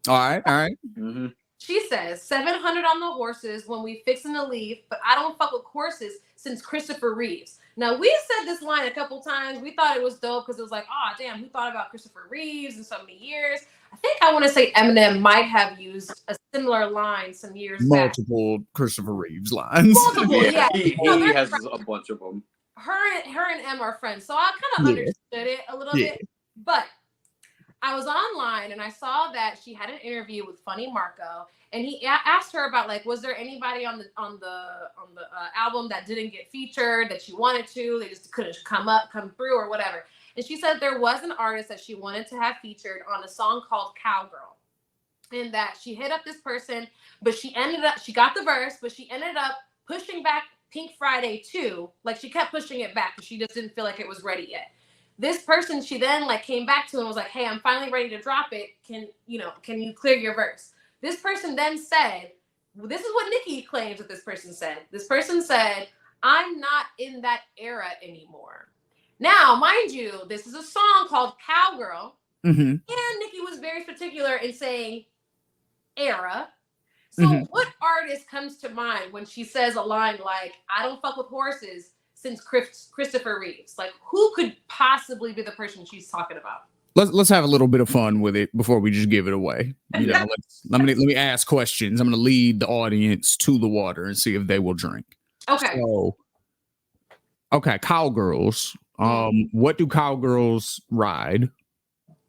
S3: All right.
S2: Mm-hmm.
S1: She says 700 on the horses when we fixing to leave, but I don't fuck with horses since Christopher Reeves. Now we said this line a couple times. We thought it was dope because it was like, oh damn, who thought about Christopher Reeves in so many years? I think I want to say Eminem might have used a similar line some years back.
S3: Multiple Christopher Reeves lines.
S1: Multiple, yeah.
S2: He has a bunch of them.
S1: Her and Em are friends, so I kind of understood it a little bit. But I was online and I saw that she had an interview with Funny Marco, and he asked her about like, was there anybody on the album that didn't get featured that she wanted to? They just couldn't come through or whatever. And she said there was an artist that she wanted to have featured on a song called Cowgirl, and that she hit up this person, but she got the verse, but she ended up pushing back Pink Friday too. Like she kept pushing it back because she just didn't feel like it was ready yet. This person, she then like came back to and was like, hey, I'm finally ready to drop it. Can you clear your verse? This person then said, this is what Nikki claims that this person said. This person said, I'm not in that era anymore. Now, mind you, this is a song called Cowgirl. Mm-hmm. And Nikki was very particular in saying era. So what artist comes to mind when she says a line like, I don't fuck with horses since Christopher Reeves? Like, who could possibly be the person she's talking about?
S3: Let's have a little bit of fun with it before we just give it away. You know, let me ask questions. I'm going to lead the audience to the water and see if they will drink.
S1: Okay.
S3: So, cowgirls. What do cowgirls ride?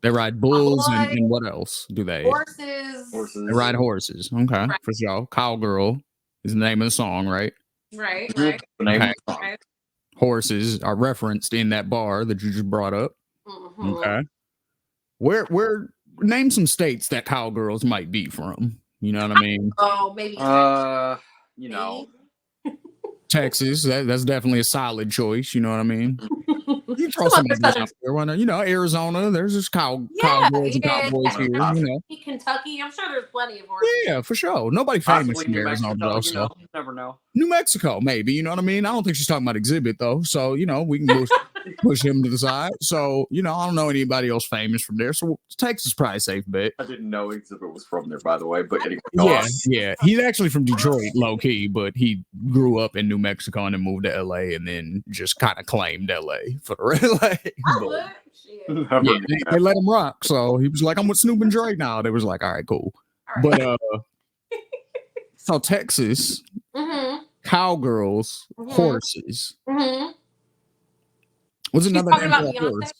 S3: They ride bulls and what else do they?
S1: Horses.
S3: They ride horses. Okay, right. For sure. Cowgirl is the name of the song, right?
S1: Right.
S2: The name of the song.
S1: Right.
S3: Horses are referenced in that bar that you just brought up. Mm-hmm. Okay. Where name some states that cowgirls might be from. You know what I mean?
S1: Oh, maybe.
S3: Texas. That's definitely a solid choice. You know what I mean? You throw some out there. You know, Arizona. There's just cowboys and cowboys here. You know,
S1: Kentucky. I'm sure there's plenty of horses.
S3: Yeah, for sure. Nobody famous in Arizona though. So
S2: you never know.
S3: New Mexico, maybe. You know what I mean? I don't think she's talking about Exhibit though. So you know, we can move. push him to the side. So, I don't know anybody else famous from there. So Texas is probably a safe bet.
S2: I didn't know Exhibit was from there, by the way. But anyway,
S3: yeah. He's actually from Detroit, low key, but he grew up in New Mexico and then moved to LA and then just kind of claimed LA for the rest. They let him rock. So he was like, I'm with Snoop and Dre now. They was like, all right, cool. All right. But so Texas, cowgirls, horses. Was another name for a horse?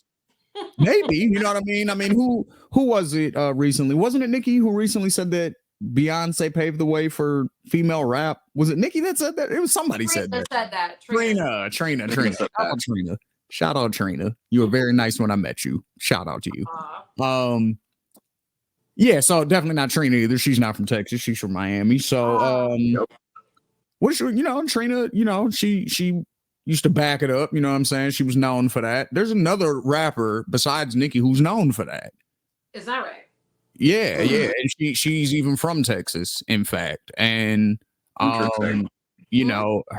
S3: Maybe, you know what I mean? I mean, who was it recently? Wasn't it Nicki who recently said that Beyonce paved the way for female rap? Was it Nicki that said that? It was somebody said that. Trina. Shout out Trina. You were very nice when I met you. Shout out to you. Yeah, so definitely not Trina either. She's not from Texas. She's from Miami. So what is Trina, she used to back it up, you know what I'm saying? She was known for that. There's another rapper besides Nicki who's known for that.
S1: Is that right?
S3: Yeah. And she's even from Texas, in fact. And her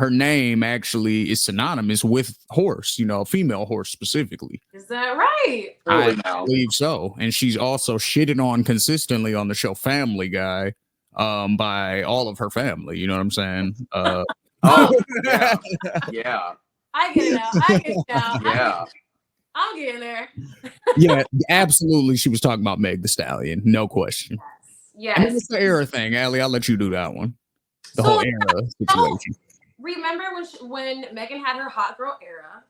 S3: name actually is synonymous with horse, a female horse specifically.
S1: Is that right?
S3: I believe so. And she's also shitted on consistently on the show Family Guy by all of her family, you know what I'm saying?
S2: Yeah.
S1: I get it now.
S2: Yeah.
S1: I'm getting there.
S3: Yeah, absolutely. She was talking about Meg the Stallion, no question.
S1: Yes.
S3: And it's the era thing, Allie. I'll let you do that one. The whole era situation.
S1: Remember when Megan had her hot girl era,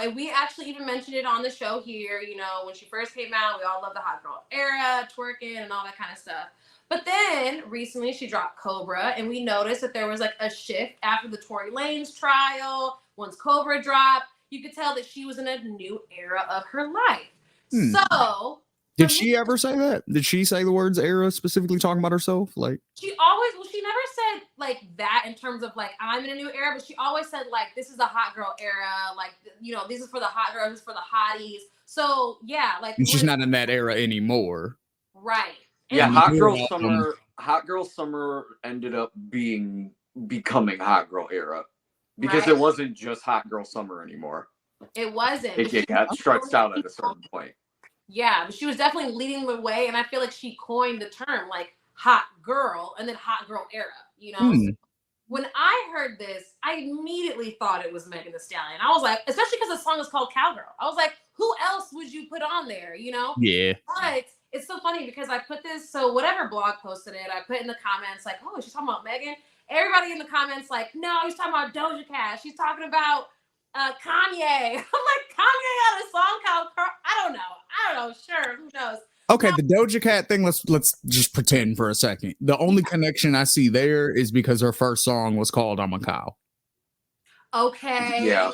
S1: and we actually even mentioned it on the show here, when she first came out, we all loved the hot girl era, twerking and all that kind of stuff. But then recently she dropped Cobra, and we noticed that there was like a shift after the Tory Lanez trial. Once Cobra dropped, you could tell that she was in a new era of her life. So
S3: did she ever say that? Did she say the words era specifically talking about herself? Like
S1: she never said like that in terms of like I'm in a new era, but she always said like this is the hot girl era, like this is for the hot girls, this is for the hotties. So yeah, like
S3: and she's not in that era anymore.
S1: Right.
S2: Yeah, Hot Girl Summer ended up becoming Hot Girl Era because it wasn't just Hot Girl Summer anymore.
S1: It wasn't.
S2: It got stretched out at a certain point.
S1: Yeah, but she was definitely leading the way, and I feel like she coined the term like hot girl and then hot girl era. So when I heard this, I immediately thought it was Megan Thee Stallion. I was like, especially because the song is called Cowgirl. I was like, who else would you put on there?
S3: Yeah.
S1: But it's so funny because I put this, so whatever blog posted it, I put in the comments like, oh, she's talking about Megan. Everybody in the comments like, no, he's talking about Doja Cat. She's talking about Kanye. I'm like, Kanye had a song called I don't know. Sure, who knows?
S3: Okay, the Doja Cat thing, let's just pretend for a second. The only connection I see there is because her first song was called I'm a Cow.
S1: Okay.
S2: Yeah.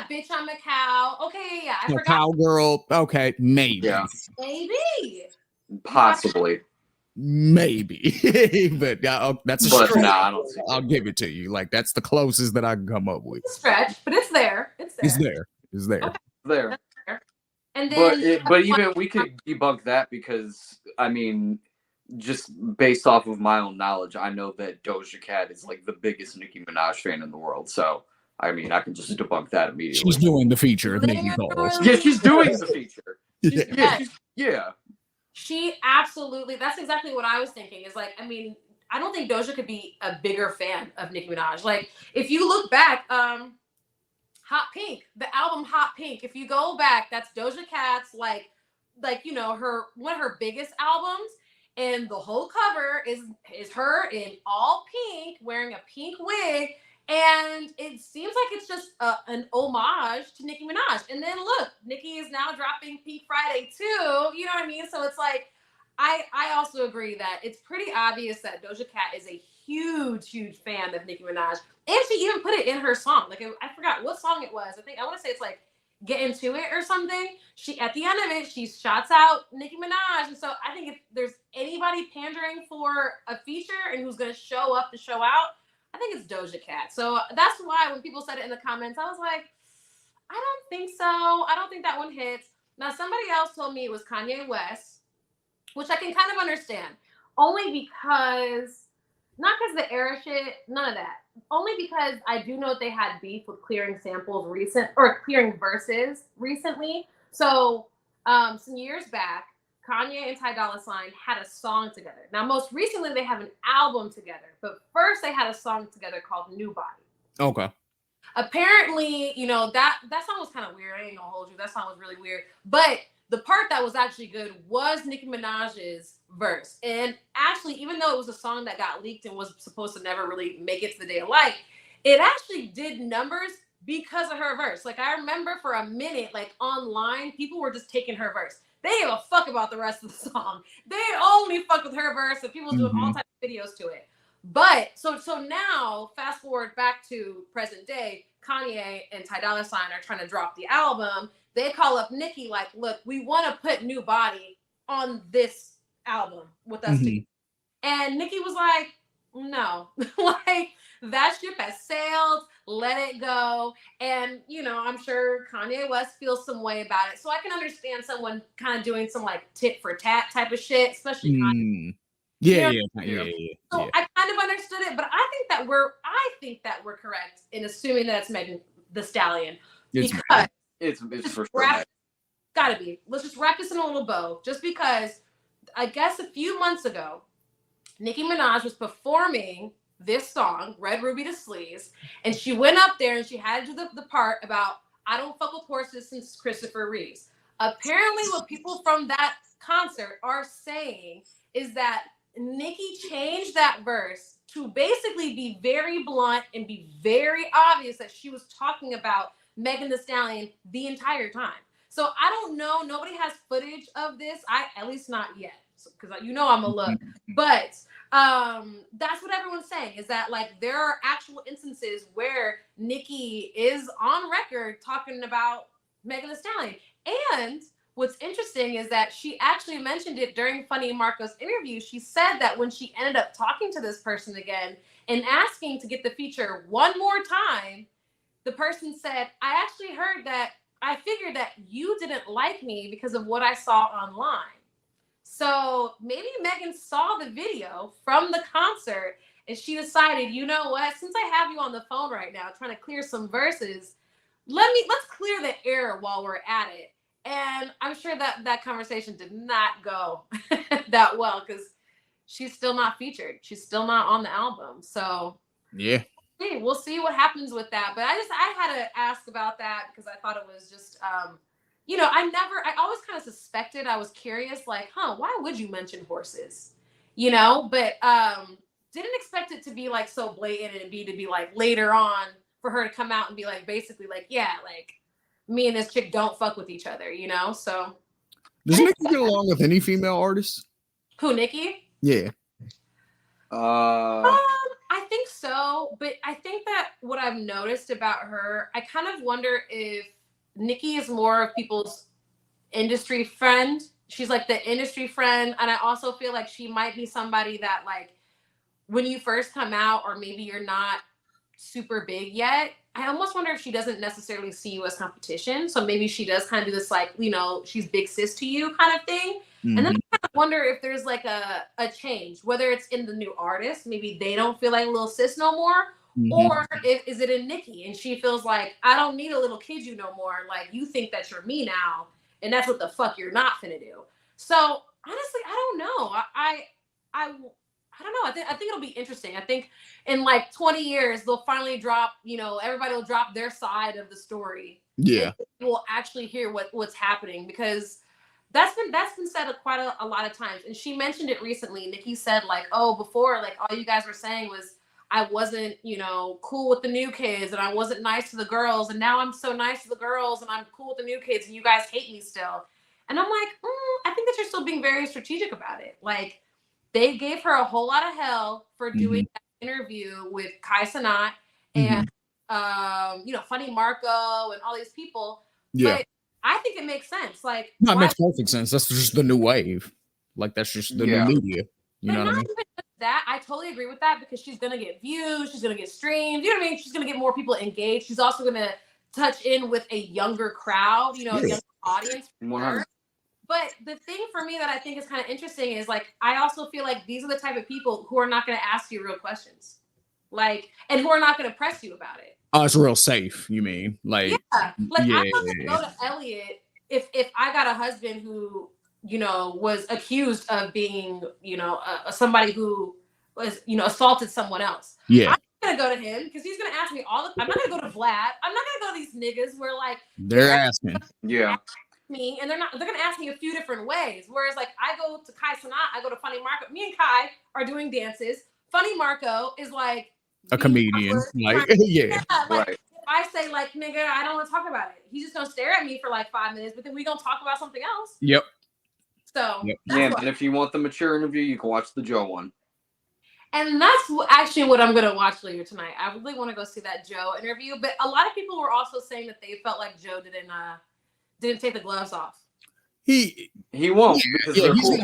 S1: Bitch, I'm a cow. Okay, yeah. I forgot.
S3: Cowgirl. Okay, maybe.
S2: Yeah.
S1: Maybe.
S2: Possibly.
S3: Maybe. But that's a stretch.
S2: Nah, I don't see
S3: I'll give it to you. Like that's the closest that I can come up with.
S1: It's a stretch, but it's there.
S3: It's there.
S1: Okay.
S2: There.
S1: And then,
S2: but even we could debunk that because I mean, just based off of my own knowledge, I know that Doja Cat is like the biggest Nicki Minaj fan in the world. So I mean, I can just debunk that immediately.
S3: She's doing the feature if Nicki calls.
S2: Yeah, she's doing the feature.
S1: Yeah. She absolutely. That's exactly what I was thinking. Is like, I mean, I don't think Doja could be a bigger fan of Nicki Minaj. Like, if you look back, Hot Pink, the album Hot Pink. If you go back, that's Doja Cat's like her one of her biggest albums, and the whole cover is her in all pink, wearing a pink wig, and it seems like it's just an homage to Nicki Minaj. And then look, Nicki is now dropping Pink Friday too. You know what I mean? So it's like, I also agree that it's pretty obvious that Doja Cat is a huge fan of Nicki Minaj. And she even put it in her song. Like, I forgot what song it was. I want to say it's like Get Into It or something. She, at the end of it, she shouts out Nicki Minaj. And so I think if there's anybody pandering for a feature and who's going to show up to show out, I think it's Doja Cat. So that's why when people said it in the comments, I was like, I don't think so. I don't think that one hits. Now, somebody else told me it was Kanye West, which I can kind of understand. Only because not because the era shit, none of that. Only because I do know they had beef with clearing clearing verses recently. So some years back, Kanye and Ty Dolla $ign had a song together. Now, most recently, they have an album together. But first, they had a song together called New Body.
S3: Okay.
S1: Apparently, that song was kind of weird. I ain't gonna hold you. That song was really weird. But the part that was actually good was Nicki Minaj's verse. And actually, even though it was a song that got leaked and was supposed to never really make it to the day of light, it actually did numbers because of her verse. Like, I remember for a minute, like online, people were just taking her verse. They didn't give a fuck about the rest of the song. They only fuck with her verse, and people doing all types of videos to it. But so now, fast forward back to present day, Kanye and Ty Dolla $ign are trying to drop the album. They call up Nicki like, look, we want to put New Body on this album with us together. And Nicki was like, no, like that ship has sailed, let it go. And, I'm sure Kanye West feels some way about it. So I can understand someone kind of doing some like tit for tat type of shit, especially Kanye.
S3: Yeah.
S1: So I kind of understood it, but I think that we're correct in assuming that it's Megan Thee Stallion. Because
S2: it's for sure.
S1: Gotta be. Let's just wrap this in a little bow. Just because I guess a few months ago, Nicki Minaj was performing this song, Red Ruby to Sleaze, and she went up there and she had to do the part about I don't fuck with horses since Christopher Reeves. Apparently, what people from that concert are saying is that Nicki changed that verse to basically be very blunt and be very obvious that she was talking about Megan Thee Stallion the entire time. So I don't know. Nobody has footage of this. At least not yet, because I'm a look. But that's what everyone's saying is that like there are actual instances where Nicki is on record talking about Megan Thee Stallion. And what's interesting is that she actually mentioned it during Funny Marco's interview. She said that when she ended up talking to this person again and asking to get the feature one more time, the person said, I actually heard that I figured that you didn't like me because of what I saw online. So maybe Megan saw the video from the concert and she decided, you know what, since I have you on the phone right now trying to clear some verses, let's clear the air while we're at it. And I'm sure that conversation did not go that well because she's still not featured. She's still not on the album. So
S3: yeah.
S1: We'll see what happens with that. But I had to ask about that because I thought it was just, I always kind of suspected, I was curious, like, why would you mention horses? But didn't expect it to be like so blatant and to be like later on for her to come out and be like, basically like, yeah, like me and this chick don't fuck with each other, so.
S3: Does Nicki get along with any female artists?
S1: Who, Nicki?
S3: Yeah.
S1: I think so, but I think that what I've noticed about her, I kind of wonder if Nicki is more of people's industry friend. She's like the industry friend, and I also feel like she might be somebody that like when you first come out or maybe you're not super big yet, I almost wonder if she doesn't necessarily see you as competition. So maybe she does kind of do this like, she's big sis to you kind of thing. And then I kind of wonder if there's like a change, whether it's in the new artist, maybe they don't feel like little sis no more, or is it in Nicki and she feels like, I don't need a little kid you no more. Like you think that you're me now, and that's what the fuck you're not finna do. So honestly, I don't know. I don't know. I think it'll be interesting. I think in like 20 years, they'll finally drop, everybody will drop their side of the story.
S3: Yeah.
S1: We'll actually hear what's happening because that's been said quite a lot of times. And she mentioned it recently. Nicki said like, oh, before, like all you guys were saying was I wasn't, cool with the new kids and I wasn't nice to the girls. And now I'm so nice to the girls and I'm cool with the new kids and you guys hate me still. And I'm like, I think that you're still being very strategic about it. Like they gave her a whole lot of hell for doing that interview with Kai Cenat and, Funny Marco and all these people.
S3: Yeah.
S1: But I think it makes sense. Like,
S3: no, it makes perfect sense. That's just the new wave. Like, that's just the new media. You know what I mean?
S1: That I totally agree with that because she's gonna get views, she's gonna get streams. You know what I mean? She's gonna get more people engaged. She's also gonna touch in with a younger crowd. A younger audience. But the thing for me that I think is kind of interesting is like I also feel like these are the type of people who are not going to ask you real questions, like, and who are not going to press you about it.
S3: Oh, it's real safe. You mean like?
S1: Yeah, like
S3: Yeah.
S1: I'm not going to go to Elliot if I got a husband who was accused of being somebody who was assaulted someone else.
S3: Yeah.
S1: I'm gonna go to him because he's gonna ask me all. I'm not gonna go to Vlad. I'm not gonna go to these niggas where like
S3: They're asking.
S2: Yeah.
S1: Me and they're gonna ask me a few different ways. Whereas like I go to Kai Sanat, I go to Funny Marco. Me and Kai are doing dances. Funny Marco is like
S3: A comedian. Like yeah.
S1: like
S2: Right.
S1: if I say like nigga, I don't want to talk about it. He's just gonna stare at me for like 5 minutes, but then we gonna talk about something else.
S3: Yep.
S1: So
S2: Yeah, and if you want the mature interview, you can watch the Joe one.
S1: And that's actually what I'm gonna watch later tonight. I really want to go see that Joe interview, but a lot of people were also saying that they felt like Joe didn't take the gloves off.
S2: He won't because they're
S3: he's
S2: cool.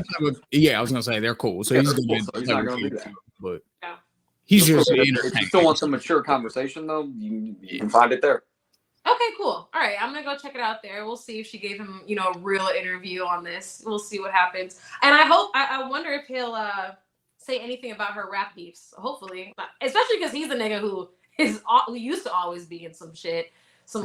S3: I was gonna say they're cool. So
S2: Yeah,
S3: he's
S2: they're
S3: gonna
S2: cool, so he's not gonna do that.
S3: But
S1: yeah.
S3: He's just
S2: if you still want some mature conversation though, you can find it there.
S1: Okay, cool. All right, I'm gonna go check it out there. We'll see if she gave him, a real interview on this. We'll see what happens. And I wonder if he'll say anything about her rap beefs. Hopefully, especially because he's a nigga who used to always be in some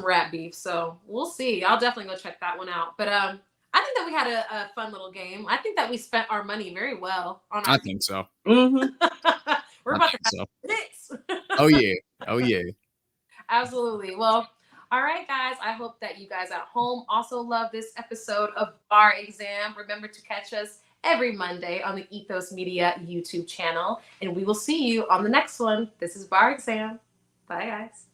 S1: rap beef. So we'll see. I'll definitely go check that one out. But I think that we had a fun little game. I think that we spent our money very well on. I
S3: think so.
S1: Mm-hmm. We're about to have this.
S3: Oh yeah.
S1: Absolutely. Well. All right, guys. I hope that you guys at home also love this episode of Bar Exam. Remember to catch us every Monday on the Ethos Media YouTube channel, and we will see you on the next one. This is Bar Exam. Bye, guys.